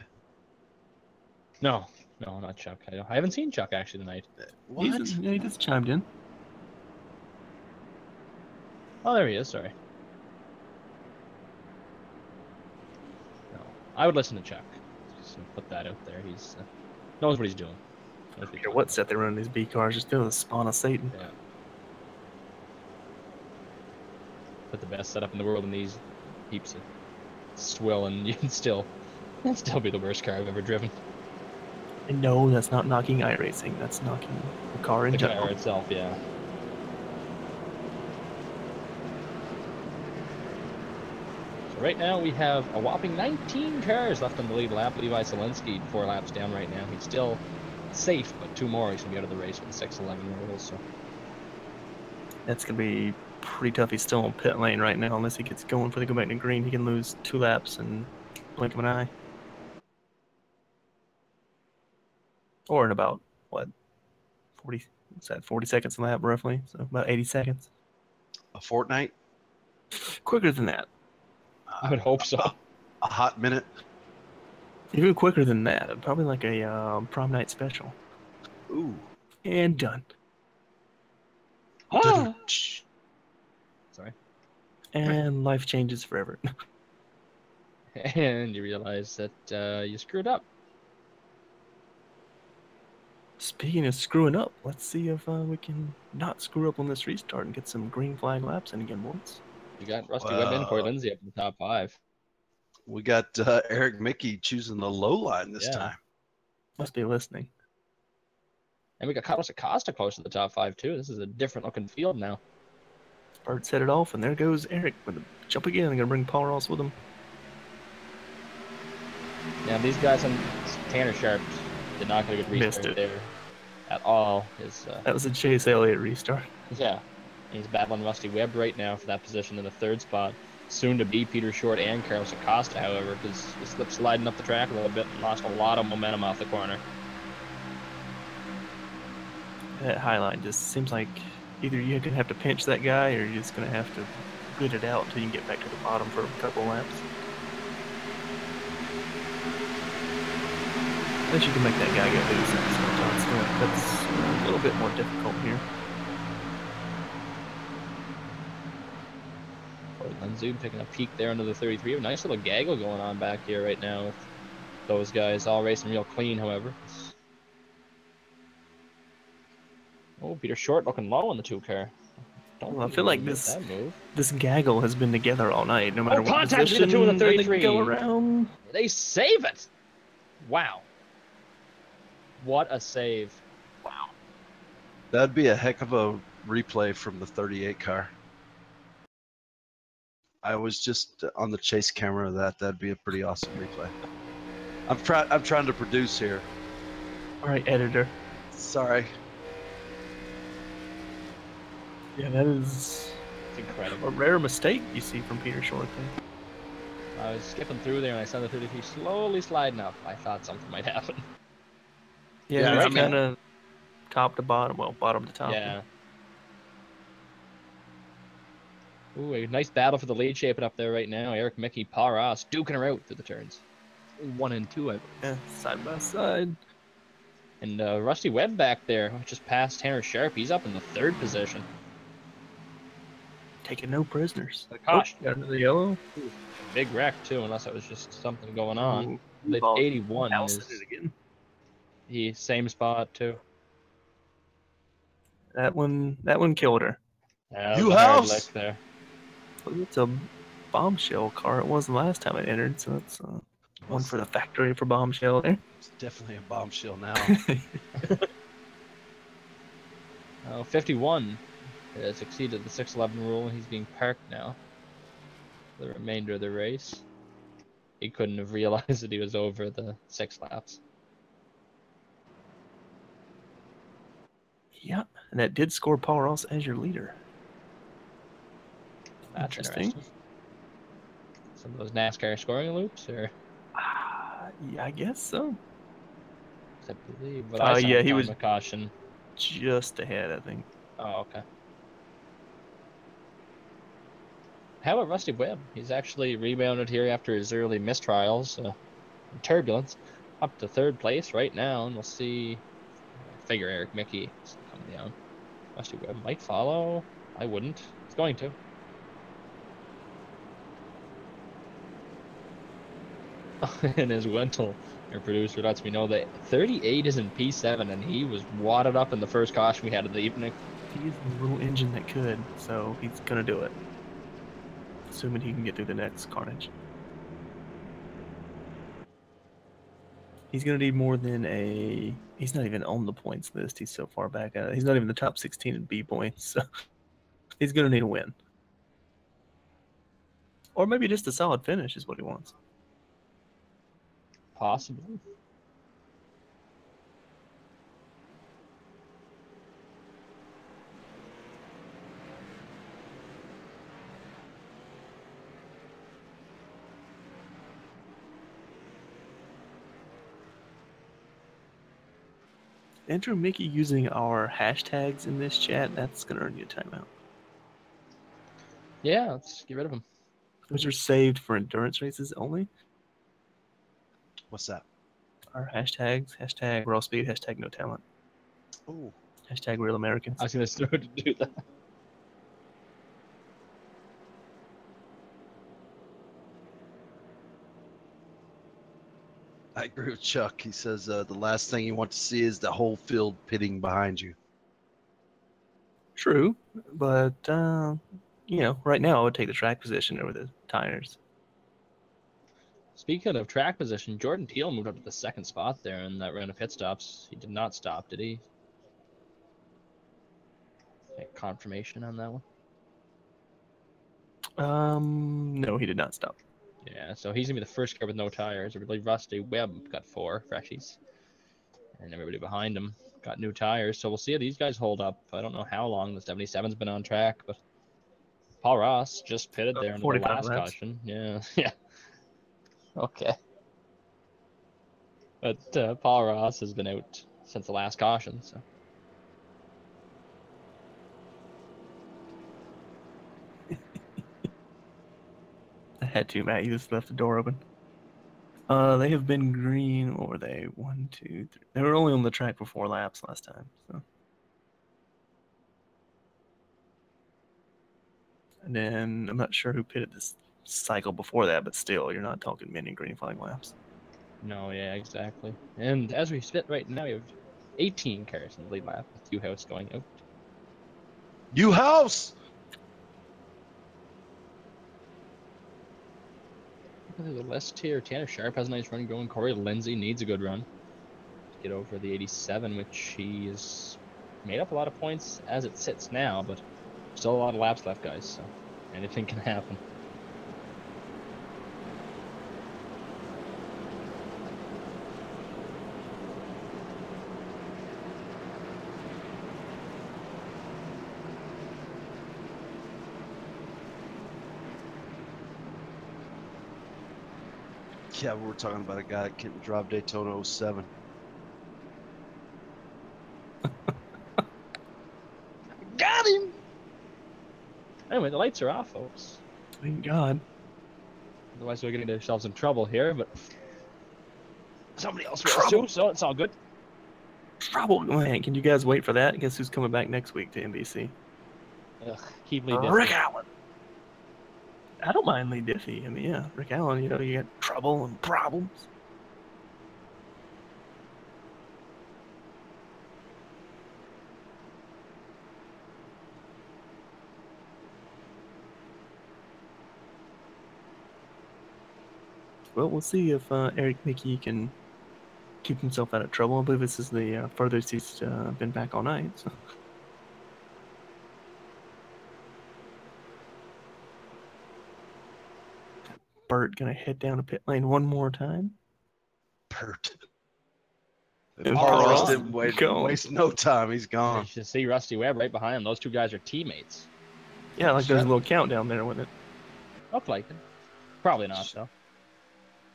No, not Chuck. I haven't seen Chuck actually tonight. What? He just chimed in. Oh, there he is. Sorry. No, I would listen to Chuck. Just put that out there. He's knows what he's doing. I don't care what set they run these B cars, just still the spawn of Satan. Yeah. put the best setup in the world in these heaps of swill, and you can still be the worst car I've ever driven. And no, that's not knocking iRacing. That's knocking the car in The general. car itself, yeah. So right now we have a whopping 19 cars left on the lead lap. Levi Zelensky 4 laps down right now. He's still safe, but 2 more he's gonna be out of the race with the 6:11 rules. So That's going to be pretty tough. He's still in pit lane right now. Unless he gets going for the go back to green, he can lose 2 laps and blink of an eye. Or in about, what, 40, what's that, 40 seconds a lap roughly? So about 80 seconds. A fortnight? Quicker than that. I would hope so. A hot minute? Even quicker than that. Probably like a prom night special. Ooh. And done. Ah! Sorry. And life changes forever. And you realize that you screwed up. Speaking of screwing up, let's see if we can not screw up on this restart and get some green flag laps in again, boys. You got Rusty Webb and Corey Wow. Lindsay up in the top 5. We got Eric Mickey choosing the low line this Yeah. time. Must be listening. And we got Carlos Acosta close to the top 5 too. This is a different looking field now. Bart set it off, and there goes Eric with a jump again. I'm going to bring Paul Ross with him. Now these guys on Tanner Sharp did not get a good Missed restart it. there at all. His That was a Chase Elliott restart. yeah, he's battling Rusty Webb right now for that position in the 3rd spot. Soon to be Peter Short and Carlos Acosta, however, because he slipped sliding up the track a little bit and lost a lot of momentum off the corner. That highline just seems like either you're going to have to pinch that guy or you're just going to have to good it out until you can get back to the bottom for a couple laps. Unless you can make that guy get loose sometimes. That's a little bit more difficult here. Lindsay taking a peek there into the 33. A nice little gaggle going on back here right now with those guys all racing real clean, however. Oh, Peter Short looking low on the 2 car. Well, I feel like that move. this gaggle has been together all night. No matter what contact position between the 2 and the that they 33. go around. They save it. Wow. What a save. Wow. That'd be a heck of a replay from the 38 car. I was just on the chase camera of that. That'd be a pretty awesome replay. I'm trying to produce here. All right, editor. Sorry. Yeah, that is It's incredible. a rare mistake you see from Peter Short there. I was skipping through there and I saw the 33 slowly sliding up. I thought something might happen. Yeah, Yeah, it's I mean- kind of top to bottom. Well, bottom to top. Yeah. Ooh, a nice battle for the lead shaping up there right now. Eric Mickey, Paul Ross duking her out through the turns. 1 and 2, I believe. Yeah, side by side. And Rusty Webb back there, just past Tanner Sharp. He's up in the 3rd position. Taking no prisoners. Gosh, Got into the yellow. big wreck too, unless it was just something going on. Ooh, The ball 81 bounced is it again. the same spot too. That one killed her. Yeah, You that was a hard house! lick there. Well, it's a bombshell car. It was the last time it entered, so it's one for the factory for bombshell there. It's definitely a bombshell now. 51 has exceeded the 6:11 rule, and he's being parked now for the remainder of the race. He couldn't have realized that he was over the 6 laps. Yep, and that did score Paul Ross as your leader. That's Interesting. interesting. Some of those NASCAR scoring loops, or Yeah, I guess so. I believe. But I saw yeah, he Tom was- McCaution. Just ahead, I think. Oh, okay. How about Rusty Webb? He's actually rebounded here after his early mistrials, turbulence, up to 3rd place right now, and we'll see. I figure Eric Mickey is coming down. Rusty Webb might follow. I wouldn't. He's going to. And as Wendell, your producer, lets me know that 38 is in P7, and he was wadded up in the first caution we had of the evening. He's the little engine that could, so he's gonna do it. assuming he can get through the next Carnage. He's going to need more than a... He's not even on the points list. He's so far back. He's not even the top 16 in B points. So he's going to need a win. Or maybe just a solid finish is what he wants. Possibly. Andrew Mickey using our hashtags in this chat, that's going to earn you a timeout. Yeah, let's get rid of him. Those are saved for endurance races only. What's that? Our hashtags, hashtag raw speed, hashtag no talent, Oh, hashtag real Americans. I was going to start to do that. I agree with Chuck. He says the last thing you want to see is the whole field pitting behind you. True, but you know, right now I would take the track position over the tires. Speaking of track position, Jordan Teal moved up to the second spot there in that round of pit stops. He did not stop, did he? Get confirmation on that one. No, he did not stop. Yeah, so he's gonna be the first car with no tires. I believe Rusty Webb got 4 freshies, and everybody behind him got new tires. So we'll see how these guys hold up. I don't know how long the 77's been on track, but Paul Ross just pitted there in the 45 last laps. caution. Yeah, yeah. Okay. But Paul Ross has been out since the last caution, so. I had to, Matt. You just left the door open. They have been green. What were they? 1, 2, 3. They were only on the track for 4 laps last time. So. And then I'm not sure who pitted this cycle before that, but still, you're not talking many green flag laps. No, yeah, exactly. And as we sit right now, we have 18 cars in the lead lap with House going out. You house! Look at the list here. Tanner Sharp has a nice run going. Corey Lindsay needs a good run to get over the 87, which he has made up a lot of points as it sits now, but still a lot of laps left, guys, so anything can happen. Yeah, we were talking about a guy that couldn't drive Daytona 07. Got him! Anyway, the lights are off, folks. Thank God. Otherwise, we're getting ourselves in trouble here, but somebody else Trouble. will too, so it's all good. Trouble, man. Can you guys wait for that? Guess who's coming back next week to NBC? Ugh, keep me Rick Allen. I don't mind Lee Diffie. I mean, yeah, Rick Allen, you know, you got trouble and problems. Well, we'll see if Eric Mickey can keep himself out of trouble. I believe this is the furthest he's been back all night. So. Burt gonna head down to pit lane one more time. Burt. And Paul Paul Ross Ross didn't gone. waste no time. He's You gone. should see Rusty Webb right behind him. Those two guys are teammates. Yeah, like there's a Shut- little countdown there, wasn't it? Look like it. Probably not, though.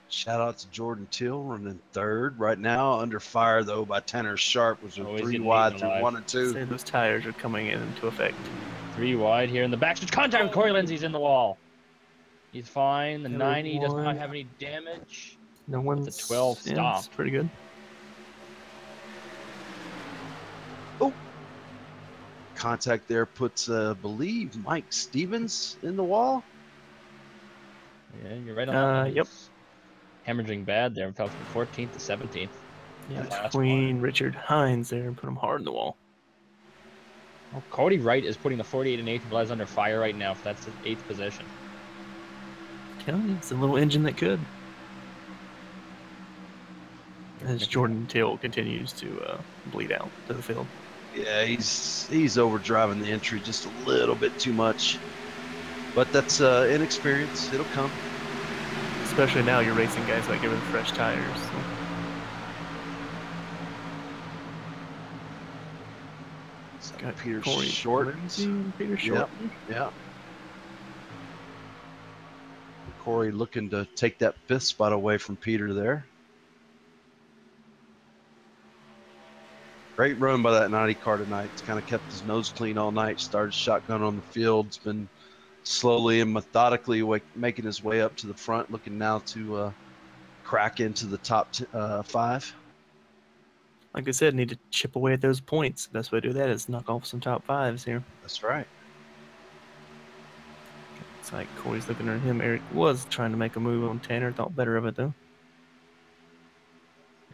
Shout out to Jordan Till running third right now. Under fire though by Tanner Sharp, which was Oh, he's 3 getting wide eaten through alive. 1 and 2. Say those tires are coming into effect. 3 wide here in the back. Just contact with Corey Lindsay's in the wall. He's fine. The Number 90 does not one. have any damage. No one's a 12 yeah, stop. it's pretty good. Contact there puts, believe, Mike Stevens in the wall. Yeah, you're right on that one. Yep. Hemorrhaging bad there. Fell from 14th to 17th. Yeah, Last between Richard Hines there and put him hard in the wall. Well, Cody Wright is putting the 48 and 8th Les under fire right now. That's his 8th position. Telling you, it's a little engine that could. As Jordan Till continues to bleed out to the field. Yeah, he's overdriving the entry just a little bit too much. But that's inexperience. It'll come. Especially now you're racing guys like giving fresh tires. So Got Peter Corey Short. Lindsay, Peter Short. Yeah. Corey looking to take that 5th spot away from Peter there. Great run by that 90 car tonight. It's kind of kept his nose clean all night. Started shotgun on the field. It's been slowly and methodically making his way up to the front, looking now to crack into the top 5. Like I said, need to chip away at those points. The best way to do that is knock off some top 5s here. That's right. It's like Corey's looking at him. Eric was trying to make a move on Tanner. Thought better of it, though.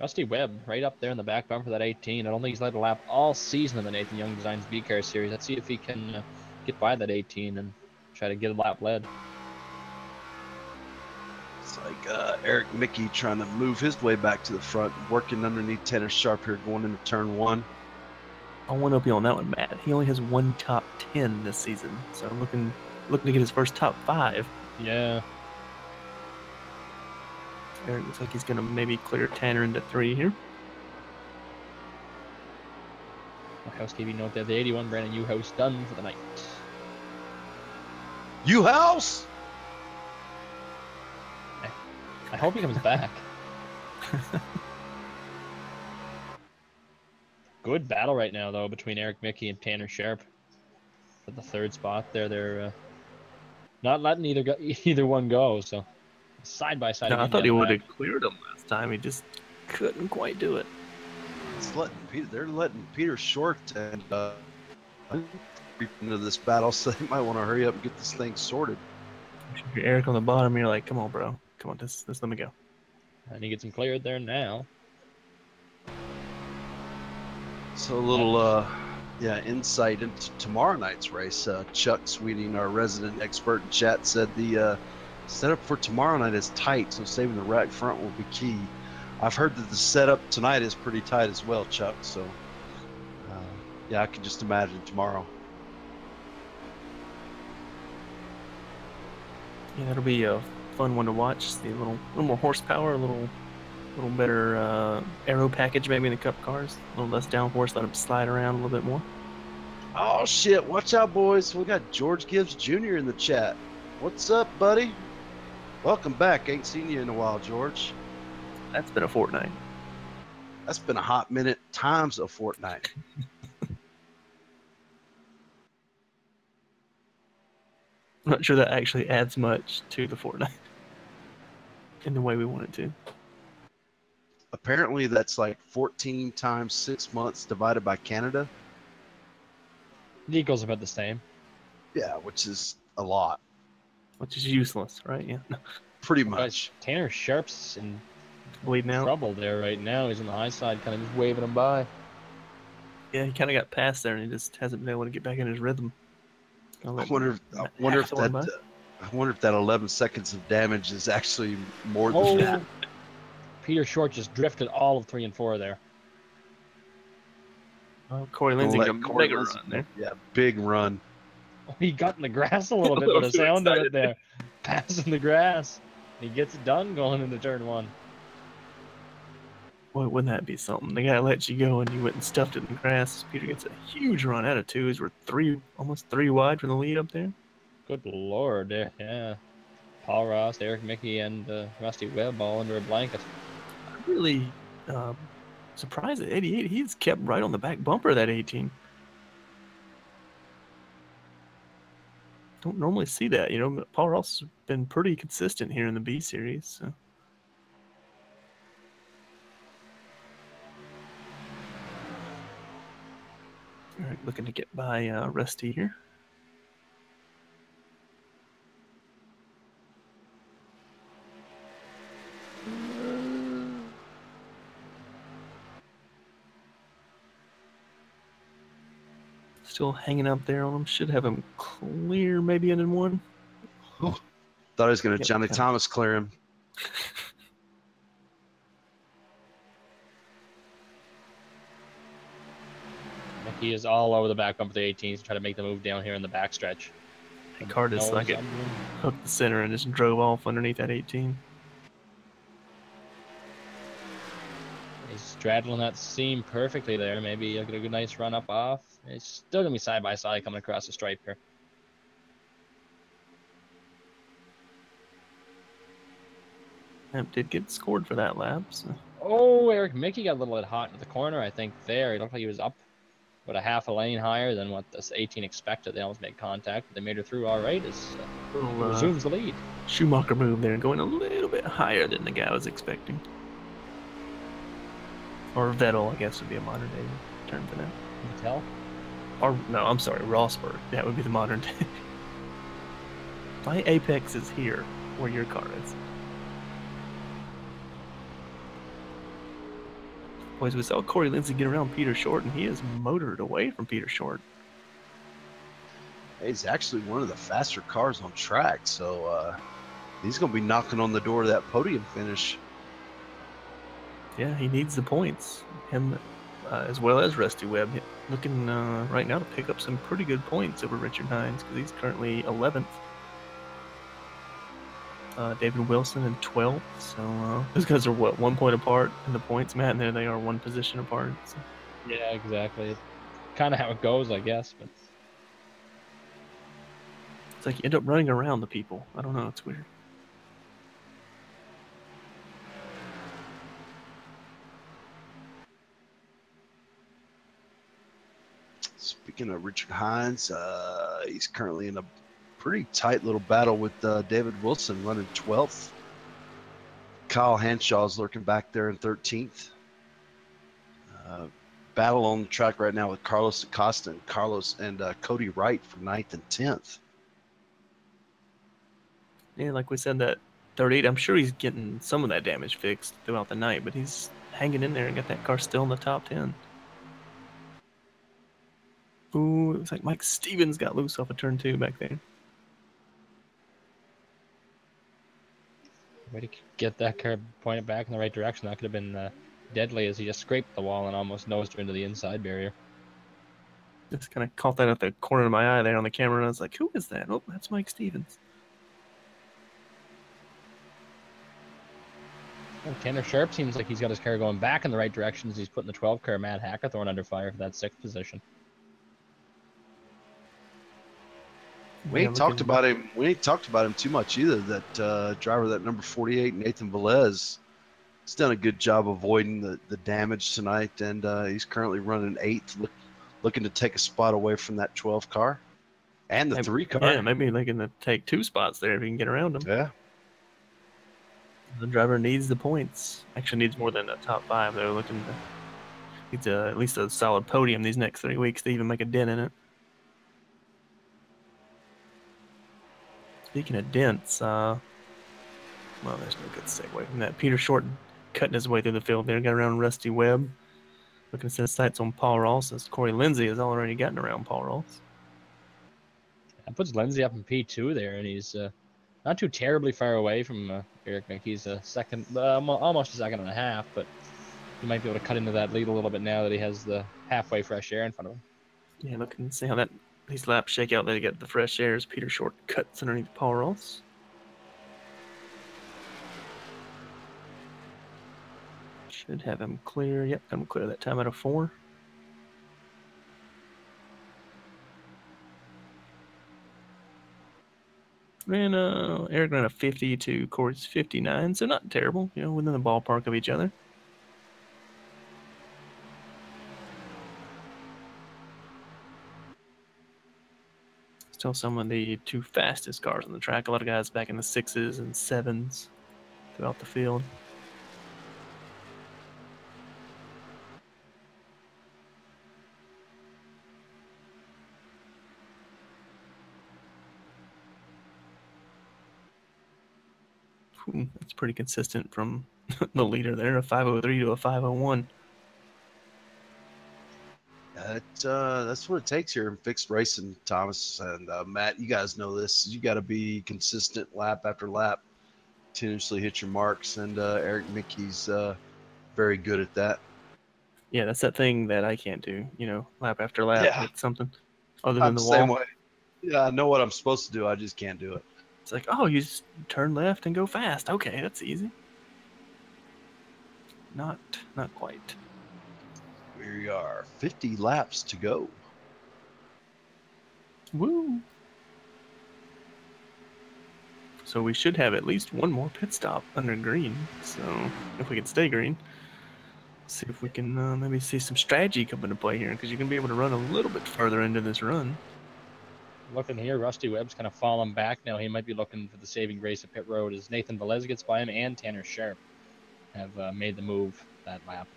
Rusty Webb right up there in the back bumper for that 18. I don't think he's led a lap all season in the Nathan Young Designs V-Car Series. Let's see if he can get by that 18 and try to get a lap led. It's like Eric Mickey trying to move his way back to the front, working underneath Tanner Sharp here going into turn 1. I want to up you on that one, Matt. He only has one top 10 this season, so looking to get his first top 5. Yeah. Eric looks like he's going to maybe clear Tanner into 3 here. A housekeeping note there. The 81 Brandon Uhouse done for the night. U-House! I hope he comes back. Good battle right now, though, between Eric Mickey and Tanner Sharp for the 3rd spot there. They're not letting either one go, so side by side. No, I thought he would have cleared him last time. He just couldn't quite do it. They're letting Peter Short and into this battle, so they might want to hurry up and get this thing sorted. If you're Eric on the bottom, you're like, come on, bro. Come on, just let me go. And he gets him cleared there now. So a little insight into tomorrow night's race. Chuck Sweeting, our resident expert in chat, said the setup for tomorrow night is tight, so saving the rack front will be key. I've heard that the setup tonight is pretty tight as well, Chuck, so yeah, I can just imagine tomorrow. Yeah, that'll be a fun one to watch. See a little more horsepower, a little better aero package maybe in the Cup cars. A little less downforce, let them slide around a little bit more. Oh shit! Watch out, boys. We got George Gibbs Jr. in the chat. What's up, buddy? Welcome back. Ain't seen you in a while, George. That's been a fortnight. That's been a hot minute times a fortnight. I'm not sure that actually adds much to the fortnight in the way we want it to. Apparently, that's like 14 times 6 months divided by Canada. It equals about the same. Yeah, which is a lot. Which is useless, right? Yeah. Pretty Guys, much. Tanner Sharp's in Bleeding out. trouble there right now. He's on the high side, kind of just waving him by. Yeah, he kind of got past there, and he just hasn't been able to get back in his rhythm. I wonder if that 11 seconds of damage is actually more than that. Peter Short just drifted all of 3 and 4 there. Oh, Corey Lindsay got a mega run there. Yeah, big run. He got in the grass a little bit with the sound of it there. Passing the grass. He gets it done going into turn 1. Boy, wouldn't that be something? The guy let you go and you went and stuffed it in the grass. Peter gets a huge run out of 2s. We're almost 3 wide from the lead up there. Good lord, there, yeah. Paul Ross, Eric Mickey, and Rusty Webb all under a blanket. I'm really surprised at 88. He's kept right on the back bumper of that 18. Don't normally see that, you know. Paul Ross has been pretty consistent here in the B series. So. All right, looking to get by Rusty here. Still hanging up there on him. Should have him clear maybe in 1. Thought he was going to Yep, Johnny kinda. Thomas clear him. Mickey is all over the back bump of the 18s to try to make the move down here in the backstretch. That car just like it hooked the center and just drove off underneath that 18. He's straddling that seam perfectly there. Maybe he'll get a good nice run up off. It's still going to be side by side coming across the stripe here. Lamp did get scored for that lap. So. Oh, Eric Mickey got a little bit hot in the corner, I think, there. He looked like he was up about a half a lane higher than what this 18 expected. They almost made contact, but they made her through all right as he resumes the lead. Schumacher move there, going a little bit higher than the guy was expecting. Or Vettel, I guess, would be a modern day term for that. Vettel? Or, no, I'm sorry, Rosberg. That would be the modern day. My apex is here, where your car is. Boys, we saw Corey Lindsey get around Peter Short, and he is motored away from Peter Short. He's actually one of the faster cars on track, so he's going to be knocking on the door of that podium finish. Yeah, he needs the points. Him, as well as Rusty Webb, looking right now to pick up some pretty good points over Richard Hines, because he's currently 11th. David Wilson in 12th. So those guys are, what, 1 point apart in the points, Matt? And there they are 1 position apart. So. Yeah, exactly. Kind of how it goes, I guess. But it's like you end up running around the people. I don't know. It's weird. Speaking of Richard Hines, he's currently in a pretty tight little battle with David Wilson running 12th. Kyle Hanshaw's lurking back there in 13th. Battle on the track right now with Carlos Acosta and Cody Wright for 9th and 10th. Yeah, like we said, that 38, I'm sure he's getting some of that damage fixed throughout the night, but he's hanging in there and got that car still in the top 10. Ooh, it looks like Mike Stevens got loose off of turn 2 back there. way to get that car pointed back in the right direction. That could have been deadly as he just scraped the wall and almost nosed her into the inside barrier. Just kind of caught that at the corner of my eye there on the camera, and I was like, who is that? Oh, that's Mike Stevens. Well, Tanner Sharp seems like he's got his car going back in the right direction as he's putting the 12 car Matt Hackathorn under fire for that 6th position. We ain't talked about him. We ain't talked about him too much either. That driver, that number 48, Nathan Velez, has done a good job avoiding the damage tonight, and he's currently running 8th, looking to take a spot away from that 12 car and the 3 car. Yeah, maybe looking to take 2 spots there if he can get around him. Yeah. The driver needs the points. Actually, needs more than a top 5. They're looking to needs at least a solid podium these next 3 weeks to even make a dent in it. Speaking of dents, well, there's no good segue from that. Peter Short cutting his way through the field there, got around Rusty Webb. Looking to set sights on Paul Ross, as Corey Lindsey has already gotten around Paul Ross. That puts Lindsey up in P2 there, and he's not too terribly far away from Eric Mick. He's a second, almost a second and a half, but he might be able to cut into that lead a little bit now that he has the halfway fresh air in front of him. Yeah, looking to see how these laps shake out there to get the fresh air as Peter Short cuts underneath Paul Ross. Should have him clear. Yep, got him clear that time out of 4. And Eric ran a 50 to Corey's 59, so not terrible, you know, within the ballpark of each other. Still some of the 2 fastest cars on the track. A lot of guys back in the 6s and 7s throughout the field. That's pretty consistent from the leader there, a 503 to a 501. That's what it takes here in fixed racing, Thomas and Matt. You guys know this. You got to be consistent lap after lap, continuously hit your marks, and Eric Mickey's very good at that. Yeah, that's that thing that I can't do. You know, lap after lap, Yeah. hit something other I'm than the the same wall. way. Yeah, I know what I'm supposed to do. I just can't do it. It's like, oh, you just turn left and go fast. Okay, that's easy. Not quite. We are 50 laps to go. Woo! So we should have at least one more pit stop under green. So if we can stay green, see if we can maybe see some strategy come into play here, because you're gonna be able to run a little bit further into this run. Looking here, Rusty Webb's kind of fallen back now. He might be looking for the saving grace of pit road as Nathan Velez gets by him and Tanner Sharp have made the move that lap.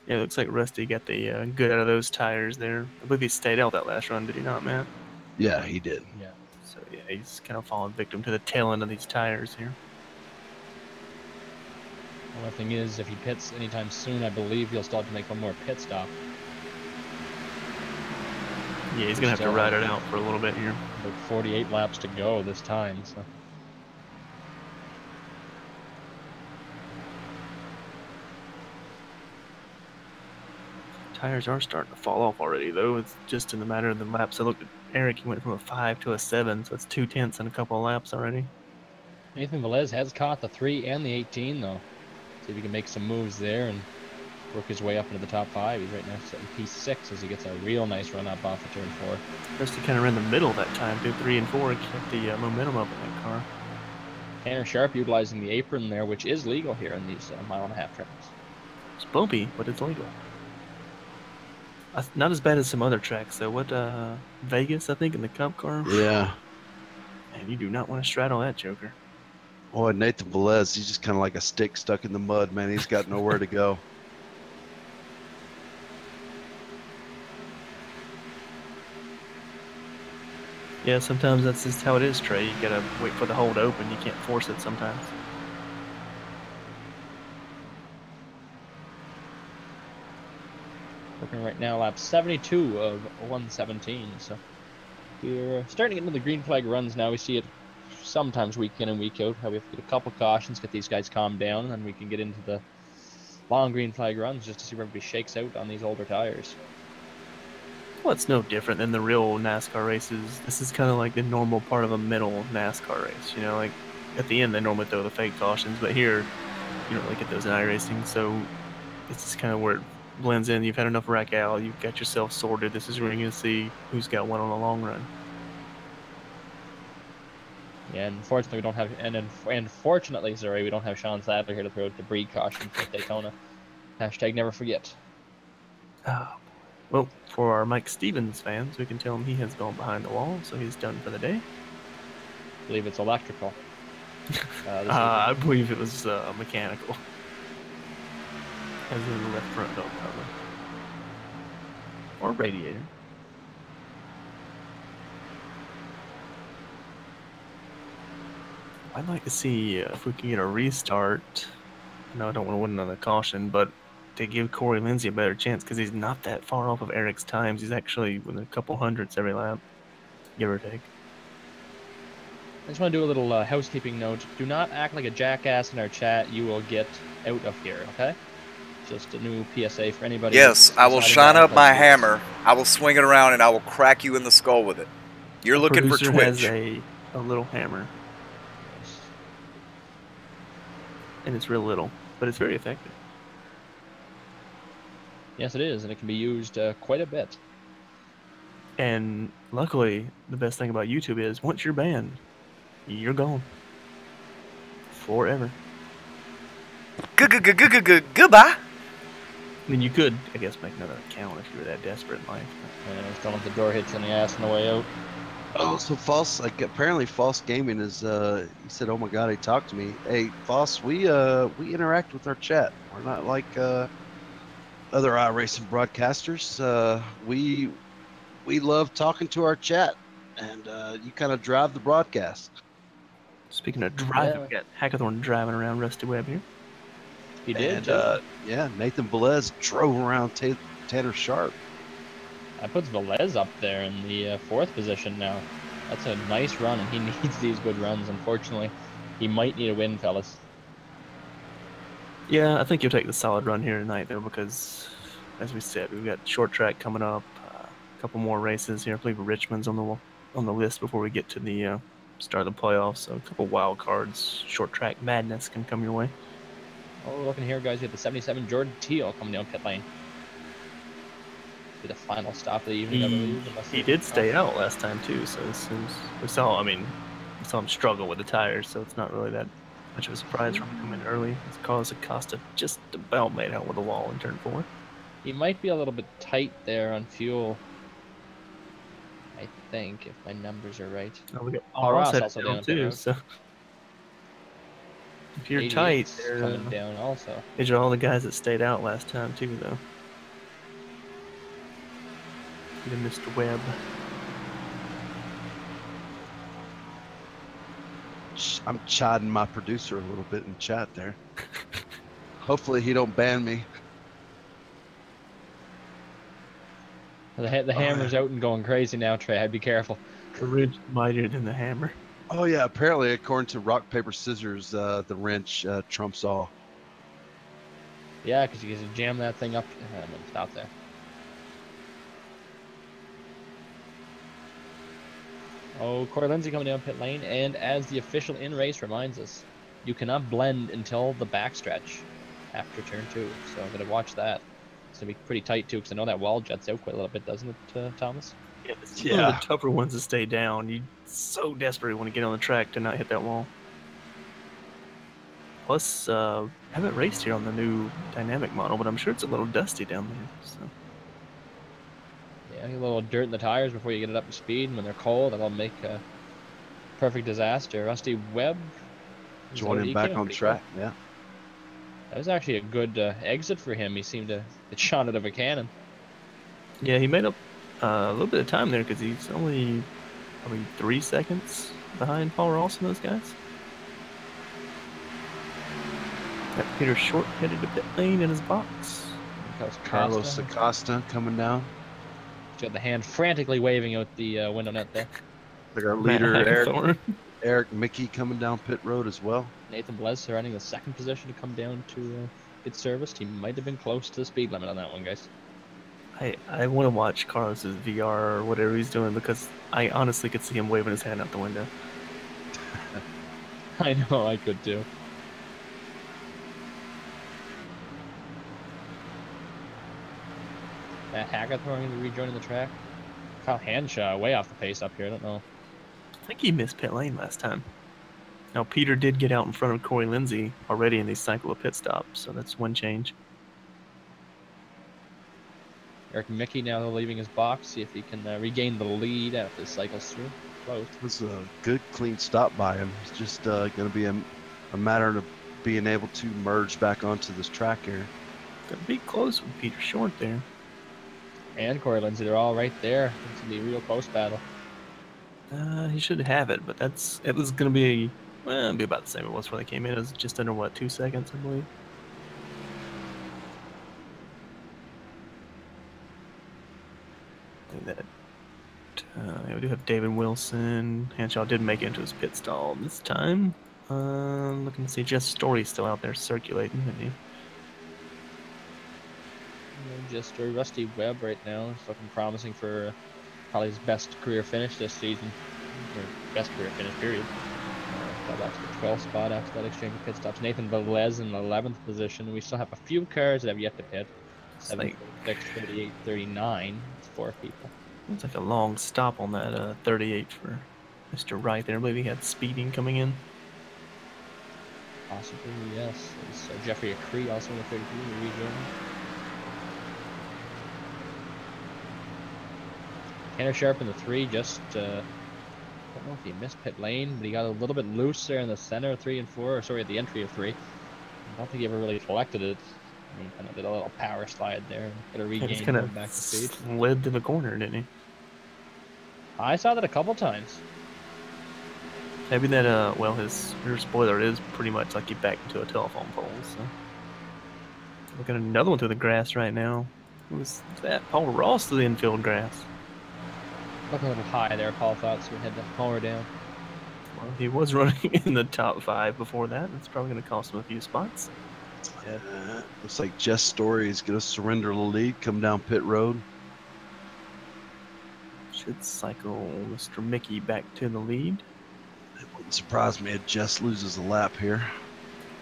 Yeah, it looks like Rusty got the good out of those tires there. I believe he stayed out that last run, did he not, Matt? Yeah, he did. Yeah. So yeah, he's kind of fallen victim to the tail end of these tires here. The only thing is, if he pits anytime soon, I believe he'll still have to make one more pit stop. Yeah, he's gonna have to ride it out for a little bit here. About 48 laps to go this time, so. Tires are starting to fall off already, though. It's just in the matter of the laps. I looked at Eric, he went from a 5 to a 7, so it's 2/10 in a couple of laps already. Nathan Velez has caught the 3 and the 18, though. See if he can make some moves there and work his way up into the top 5. He's right now sitting P6 as he gets a real nice run up off of turn 4. Rusty kind of ran the middle that time, too. 3 and 4 kept the momentum up in that car. Tanner Sharp utilizing the apron there, which is legal here in these mile-and-a-half tracks. It's bumpy, but it's legal. Not as bad as some other tracks, though. What, Vegas, I think, in the Cup car? Yeah. Man, you do not want to straddle that joker. Boy, Nathan Velez, he's just kind of like a stick stuck in the mud, man. He's got nowhere to go. Yeah, sometimes that's just how it is, Trey. You gotta wait for the hole to open. You can't force it sometimes. Looking right now, lap 72 of 117. So we're starting to get into the green flag runs now. We see it sometimes week in and week out. How we have to get a couple cautions, get these guys calmed down, and then we can get into the long green flag runs just to see where everybody shakes out on these older tires. Well, it's no different than the real NASCAR races. This is kind of like the normal part of a middle NASCAR race. You know, like at the end they normally throw the fake cautions, but here you don't really get those in iRacing. So it's just kind of where it blends in. You've had enough rack out. You've got yourself sorted. This is where you're going to see who's got one on the long run. Yeah, unfortunately we don't have, and fortunately, sorry, we don't have Sean Sadler here to throw debris caution for Daytona. Hashtag never forget. Oh, well, for our Mike Stevens fans, we can tell him he has gone behind the wall, so he's done for the day. I believe it's electrical. I believe it was mechanical. As in the left front dog cover. Or radiator. I'd like to see if we can get a restart. No, I don't want to win another caution, but to give Corey Lindsey a better chance, because he's not that far off of Eric's times. He's actually within a couple hundredths every lap, give or take. I just want to do a little housekeeping note. Do not act like a jackass in our chat. You will get out of here, okay? Just a new PSA for anybody. Yes, I will shine up my hammer. I will swing it around and I will crack you in the skull with it. You're looking for Producer Twitch. has a little hammer, and it's real little, but it's very effective. Yes, it is, and it can be used quite a bit. And luckily, the best thing about YouTube is once you're banned, you're gone forever. Goodbye. I mean, you could, I guess, make another account if you were that desperate in life. And it's don't let the door hit you in the ass on the way out. Oh, so Foss, like apparently Foss Gaming is, he said, oh my God, he talked to me. Hey, Foss, we interact with our chat. We're not like other iRacing broadcasters. We love talking to our chat, and you kind of drive the broadcast. Speaking of driving, Yeah. we got Hackathorn driving around Rusty Webb here. He did. And too. yeah, Nathan Velez drove around Tanner Sharp. That puts Velez up there in the fourth position now. That's a nice run, and he needs these good runs. Unfortunately, he might need a win, fellas. Yeah, I think you'll take the solid run here tonight, though, because, as we said, we've got short track coming up, a couple more races here. I believe Richmond's on the list before we get to the start of the playoffs. So a couple wild cards, short track madness can come your way. Oh, looking here, guys, we have the 77 Jordan Teal coming down pit lane. Be the final stop of the evening, I believe. He did stay out last time too, so it seems we saw him struggle with the tires, so it's not really that much of a surprise for him to come in early. It's caused Acosta just about made out with the wall in turn 4. He might be a little bit tight there on fuel. I think, if my numbers are right. Oh, we got Ross Ross also down down too, there. so if you're 88's tight, coming down also. these are all the guys that stayed out last time too, though. Even Mr. Webb. I'm chiding my producer a little bit in chat there. Hopefully he don't ban me. The hammer's out and going crazy now, Trey. I'd be careful. The ridge mightier than the hammer. Oh yeah, apparently according to rock paper scissors, the wrench trumps all. Yeah, because you can jam that thing up. I'm gonna stop there. Oh, Corey Lindsay coming down pit lane, and as the official in-race reminds us, you cannot blend until the backstretch after turn 2. So I'm gonna watch that. It's gonna be pretty tight too, because I know that wall juts out quite a little bit, doesn't it, Thomas? Yeah, this is one of the tougher ones to stay down. You so desperately want to get on the track to not hit that wall. Plus, I haven't raced here on the new dynamic model, but I'm sure it's a little dusty down there. So. Yeah, a little dirt in the tires before you get it up to speed, and when they're cold, that'll make a perfect disaster. Rusty Webb Joining back on track, yeah. That was actually a good exit for him. He seemed to get shot out of a cannon. Yeah, he made up a little bit of time there because he's only probably 3 seconds behind Paul Ross and those guys. Got Peter Short headed to pit lane in his box. Carlos Acosta coming down. He's got the hand frantically waving out the window net there. Like our leader, Hackathorn. Eric Mickey coming down pit road as well. Nathan Velez surrounding the second position to come down to get serviced. He might have been close to the speed limit on that one, guys. I want to watch Carlos's VR or whatever he's doing because I honestly could see him waving his hand out the window. I know, I could too. Matt Hackathorn going to be rejoining the track. Kyle Hanshaw way off the pace up here. I don't know. I think he missed pit lane last time. Now, Peter did get out in front of Corey Lindsay already in these cycle of pit stops, so that's one change. Eric Mickey now leaving his box, see if he can regain the lead after the cycles through. Close. It was a good, clean stop by him. It's just going to be a matter of being able to merge back onto this track here. Gonna be close with Peter Short there. And Corey Lindsay, they're all right there. It's going to be a real close battle. He should have it, but it was gonna be it'd be about the same it was when they came in. It was just under what, 2 seconds, I believe. I think that we do have David Wilson. Hanshaw did make it into his pit stall this time. Looking to see Jess Story still out there circulating, isn't he? Just Rusty Webb right now. It's looking promising for probably his best career finish this season. Or best career finish, period. That's the 12th spot after that exchange of pit stops. Nathan Velez in the 11th position. We still have a few cars that have yet to pit. 7, 6, 38, 39. It's 4 people. Looks like a long stop on that 38 for Mr. Wright there. I believe he had speeding coming in. Possibly, yes. It's Jeffrey Acree also in the 33 region. Tanner Sharp in the 3, just, I don't know if he missed pit lane, but he got a little bit loose there in the center of 3 and 4, or sorry, at the entry of 3. I don't think he ever really collected it. He kind of did a little power slide there and could have regained going back to speed. Slid to the corner, didn't he? I saw that a couple times. Maybe that, well, his rear spoiler is pretty much like he backed into a telephone pole, so. Looking at another one through the grass right now. Who's that? Paul Ross to the infield grass. Looking a little high there, Paul thought, so we had to lower down. Well, he was running in the top 5 before that. That's probably going to cost him a few spots. Looks like Jess Story is going to surrender the lead, come down pit road. Should cycle Mr. Mickey back to the lead. It wouldn't surprise me if Jess loses a lap here.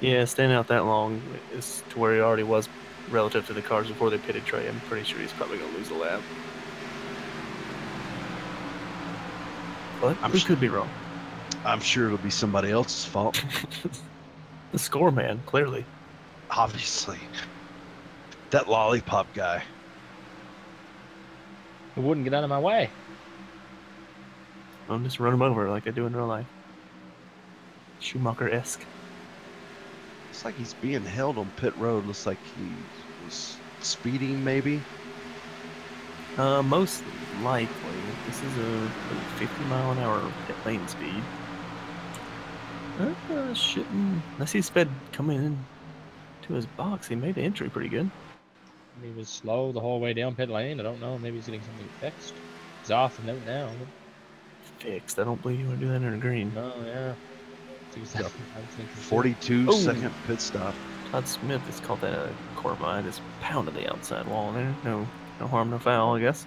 Yeah, staying out that long is to where he already was relative to the cars before they pitted Trey. I'm pretty sure he's probably going to lose a lap. But we could be wrong. I'm sure it'll be somebody else's fault. The score man, clearly. Obviously. That lollipop guy. Who wouldn't get out of my way? I'll just run him over like I do in real life. Schumacher-esque. Looks like he's being held on pit road. Looks like he was speeding, maybe. Most likely. This is a 50-mile-an-hour pit lane speed. Shouldn't. Unless he sped coming in to his box, he made the entry pretty good. He was slow the whole way down pit lane. I don't know. Maybe he's getting something fixed. He's off and out now. Fixed. I don't believe you want to do that in a green. Oh, yeah. 42-second pit stop. Todd Smith has called that a Corby. Just pounded the outside wall there. No harm, no foul, I guess.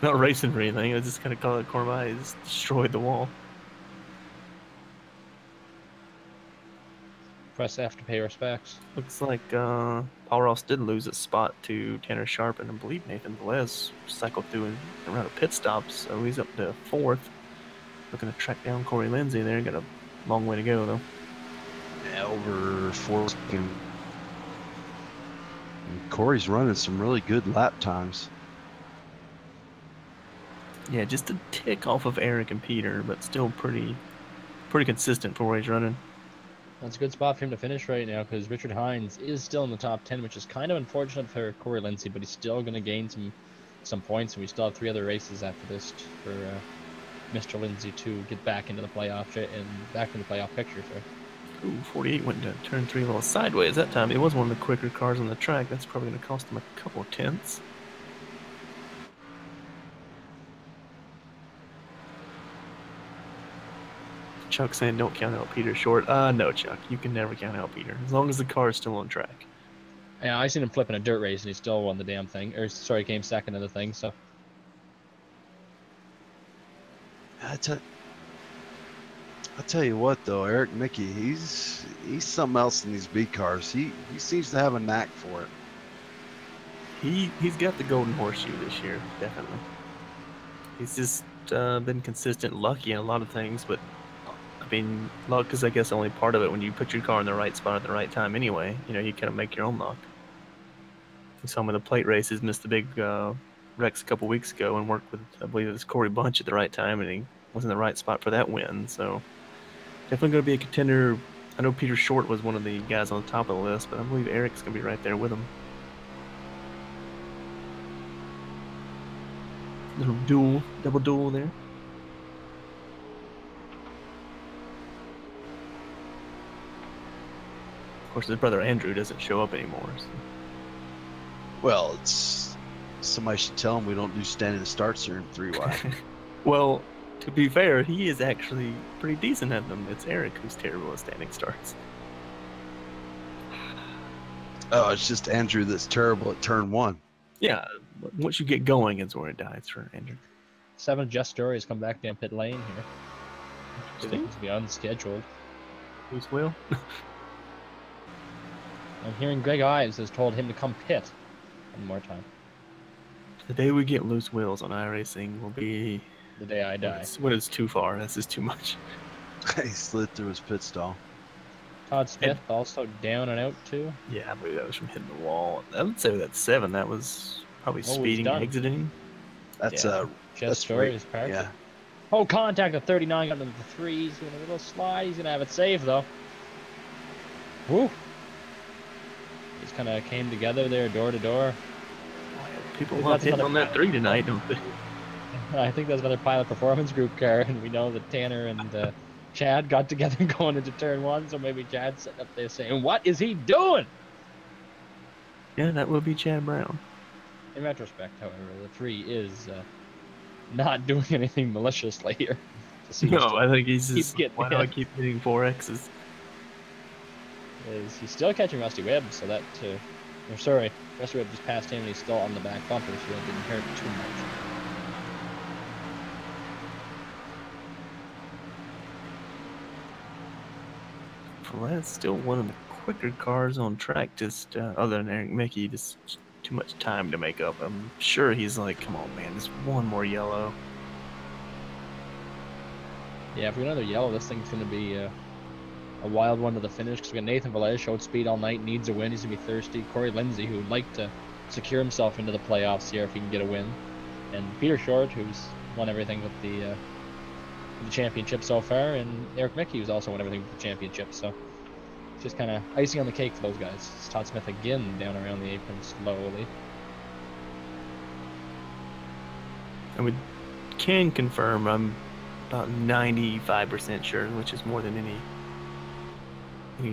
Not racing or anything. I just kind of call it Corby. He just destroyed the wall. Press F to pay respects. Looks like Paul Ross did lose a spot to Tanner Sharp, and I believe Nathan Velez cycled through and around a pit stop, so he's up to 4th. Looking to track down Corey Lindsay there. Got a long way to go, though. Yeah, over 4 seconds. Corey's running some really good lap times. Yeah, just a tick off of Eric and Peter, but still pretty consistent for where he's running. That's a good spot for him to finish right now because Richard Hines is still in the top 10, which is kind of unfortunate for Corey Lindsay, but he's still going to gain some points, and we still have 3 other races after this for Mr. Lindsay to get back into the playoff and back in the playoff picture. So. Ooh, 48 went to turn 3 a little sideways that time. It was one of the quicker cars on the track. That's probably going to cost him a couple of tenths. Chuck saying don't count out Peter Short. No, Chuck, you can never count out Peter as long as the car is still on track. Yeah, I seen him flipping a dirt race and he still won the damn thing. Or sorry, came second in the thing. So. I tell you what, though, Eric Mickey, he's something else in these B cars. He seems to have a knack for it. He's got the golden horseshoe this year, definitely. He's just been consistent, lucky in a lot of things, but I mean, luck is, I guess, only part of it. When you put your car in the right spot at the right time anyway, you kind of make your own luck. Some of the plate races missed the big wrecks a couple weeks ago and worked with, I believe it was Corey Bunch at the right time, and he was in the right spot for that win. So definitely going to be a contender. I know Peter Short was one of the guys on the top of the list, but I believe Eric's going to be right there with him. Little double duel there. Of course, his brother Andrew doesn't show up anymore. So. Well, somebody should tell him we don't do standing starts here in 3Y. Well, to be fair, he is actually pretty decent at them. It's Eric who's terrible at standing starts. Oh, it's just Andrew that's terrible at turn 1. Yeah, once you get going, it's where it dies for Andrew. 7 Just Story has come back down pit lane here. Interesting. To be unscheduled. Who's Will? I'm hearing Greg Ives has told him to come pit one more time. The day we get loose wheels on iRacing will be the day I die. When it's too far. That's just too much. He slid through his pit stall. Todd Smith also down and out too. Yeah, I believe that was from hitting the wall. I would say that's 7. That was probably speeding, exiting. That's Just Story is parked. Yeah. Oh, contact at 39 got into the 3. He's doing a little slide. He's gonna have it saved though. Woo! Just kind of came together there, door to door. People love hitting on that 3 tonight, don't they? I think that's another Pilot Performance Group car, and we know that Tanner and Chad got together going into turn 1, so maybe Chad's sitting up there saying, "What is he doing?" Yeah, that will be Chad Brown. In retrospect, however, the 3 is not doing anything maliciously here. No, I think he's keep just, getting why do I hit. keep hitting 4X's? He's still catching Rusty Webb, so that, or sorry, Rusty Webb just passed him and he's still on the back bumper, so it didn't hurt too much. Vlad's still one of the quicker cars on track, just other than Eric Mickey, just too much time to make up. I'm sure he's like, come on, man, just one more yellow. Yeah, if we get another yellow, this thing's going to be a wild one to the finish, because we got Nathan Velez, showed speed all night, needs a win, he's going to be thirsty. Corey Lindsay, who would like to secure himself into the playoffs here if he can get a win. And Peter Short, who's won everything with the championship so far, and Eric Mickey, who's also won everything with the championship, so it's just kind of icing on the cake for those guys. It's Todd Smith again down around the apron slowly. And we can confirm, I'm about 95% sure, which is more than any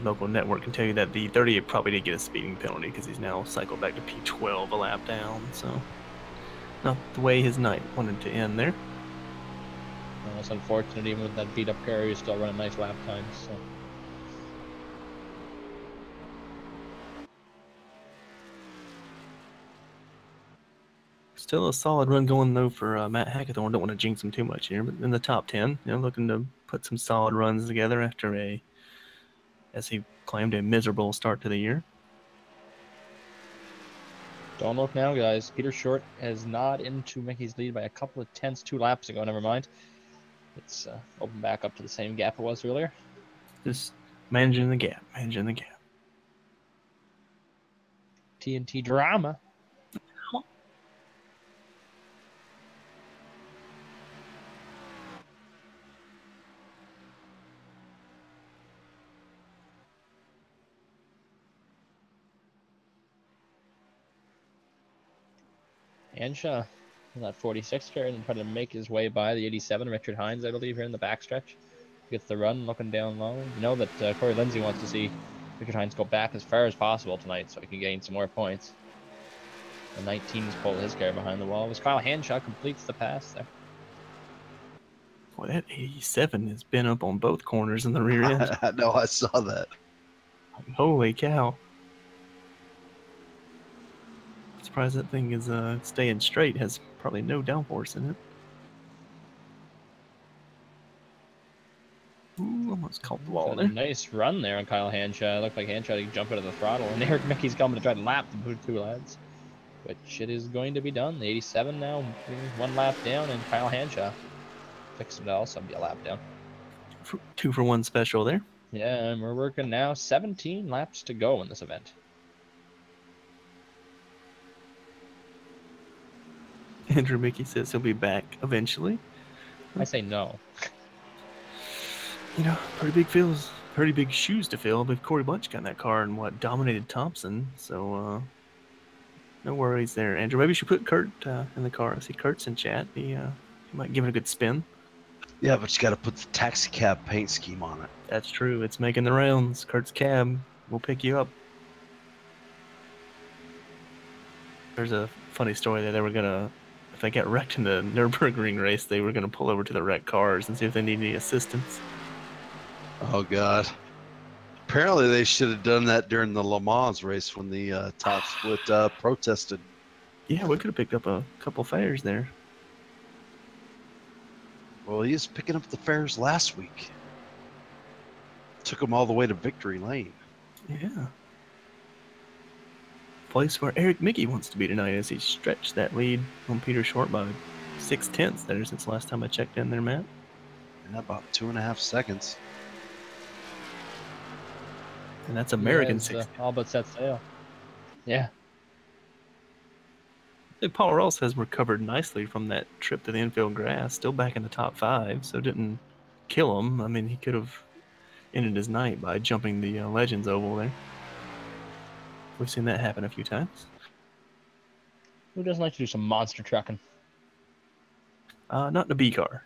local network can tell you, that the 38 probably did get a speeding penalty because he's now cycled back to P12 a lap down. So not the way his night wanted to end there. Well, it's unfortunate, even with that beat up car, he's still running nice lap times. So. Still a solid run going though for Matt Hackathorn. Don't want to jinx him too much here, but in the top 10, looking to put some solid runs together after a, as he claimed, a miserable start to the year. Don't look now, guys. Peter Short has gnawed into Mickey's lead by a couple of tenths 2 laps ago. Never mind. It's opened back up to the same gap it was earlier. Just managing the gap, TNT drama. Hanshaw in that 46 car and trying to make his way by the 87, Richard Hines, I believe, here in the backstretch. Gets the run, looking down low. You know that Corey Lindsay wants to see Richard Hines go back as far as possible tonight so he can gain some more points. The 19's pulled his car behind the wall. As Kyle Hanshaw completes the pass there. Boy, that 87 has been up on both corners in the rear end. I know, I saw that. Holy cow. Surprised that thing is staying straight, has probably no downforce in it. Ooh, almost caught the wall there. Nice run there on Kyle Hanshaw. Looked like Hanshaw to jump out of the throttle, and Eric Mickey's coming to try to lap the two lads. Which it is going to be done. The 87 now, 1 lap down, and Kyle Hanshaw fixing to also be a lap down. 2 for 1 special there. Yeah, and we're working now 17 laps to go in this event. Andrew Mickey says he'll be back eventually. I say no. Pretty big shoes to fill, but Corey Bunch got in that car and dominated Thompson, so no worries there, Andrew. Maybe you should put Kurt in the car. I see Kurt's in chat. He might give it a good spin. Yeah, but you got to put the taxi cab paint scheme on it. That's true. It's making the rounds. Kurt's cab will pick you up. There's a funny story that they were gonna, if they got wrecked in the Nürburgring race, they were gonna pull over to the wrecked cars and see if they need any assistance. Oh God! Apparently, they should have done that during the Le Mans race when the top split protested. Yeah, we could have picked up a couple fares there. Well, he was picking up the fares last week. Took him all the way to Victory Lane. Yeah. Place where Eric Mickey wants to be tonight as he stretched that lead on Peter Short by 0.6 there since last time I checked in there, Matt. And about 2.5 seconds. And that's American Yeah, 60. all but set sail. Yeah. Paul Ross has recovered nicely from that trip to the infield grass, still back in the top 5, so didn't kill him. I mean, he could have ended his night by jumping the Legends Oval there. We've seen that happen a few times. Who doesn't like to do some monster trucking? Not in a B car.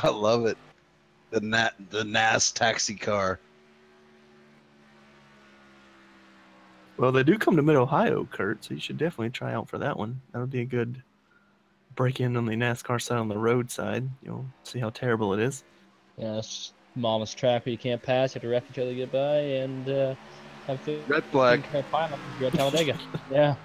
I love it. The NAS taxi car. Well, they do come to Mid-Ohio, Kurt, so you should definitely try out for that one. That would be a good break-in on the NASCAR side on the road side. You'll see how terrible it is. Yeah, it's just mama's track where you can't pass, you have to wreck each other to get by, and have to Red flag. pilot at Talladega. Yeah.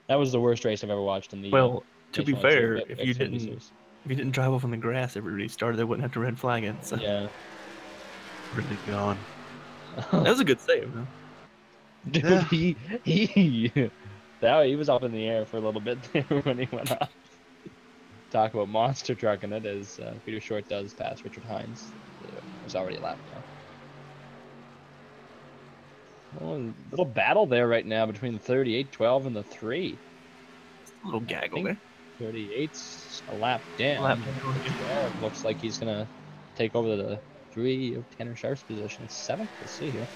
That was the worst race I've ever watched in the Well, to be Nationwide fair, Xfinity if you Series. didn't drive off on the grass every restart, they wouldn't have to red flag it. So Yeah. Really gone. that was a good save, though. Dude, Yeah. he was up in the air for a little bit there when he went off. Talk about monster trucking it as Peter Short does pass Richard Hines. There's already a lap now. Oh, a little battle there right now between the 38-12 and the 3. A little gaggle there. 38's a lap down. Lap 12 looks like he's gonna take over the 3 of Tanner Sharp's position. 7th, let's see here.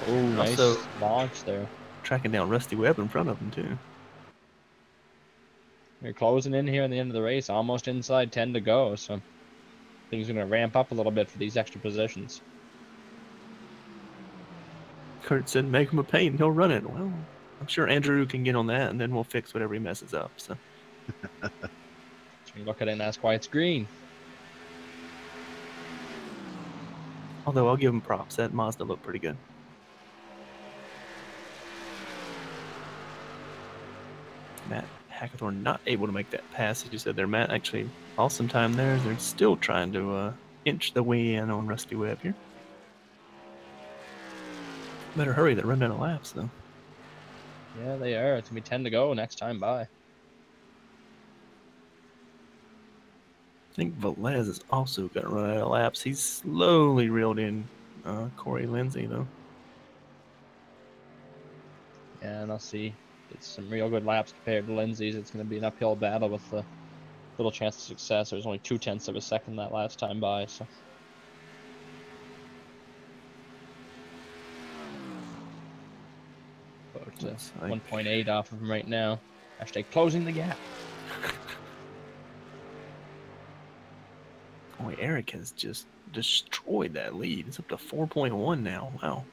Oh, nice Also- launch there. Tracking down Rusty Webb in front of him, too. We're closing in here in the end of the race, almost inside 10 to go, so things are going to ramp up a little bit for these extra positions. Kurt said, make him a pain, he'll run it. Well, I'm sure Andrew can get on that, and then we'll fix whatever he messes up. So So you look at it and ask why it's green. Although I'll give him props, that Mazda looked pretty good. Matt Hackathorn not able to make that pass, as you said there, Matt. Actually, awesome time there. They're still trying to inch the way in on Rusty Webb here. Better hurry, they're running out of laps, though. Yeah, they are. It's going to be 10 to go next time by. I think Velez is also going to run out of laps. He's slowly reeled in Corey Lindsay, though. Yeah, and I'll see. It's some real good laps compared to Lindsay's. It's going to be an uphill battle with a little chance of success. There's only 0.2 of a second that last time by, so. About Looks like- 1.8 off of him right now. Hashtag closing the gap. Boy, Eric has just destroyed that lead. It's up to 4.1 now. Wow.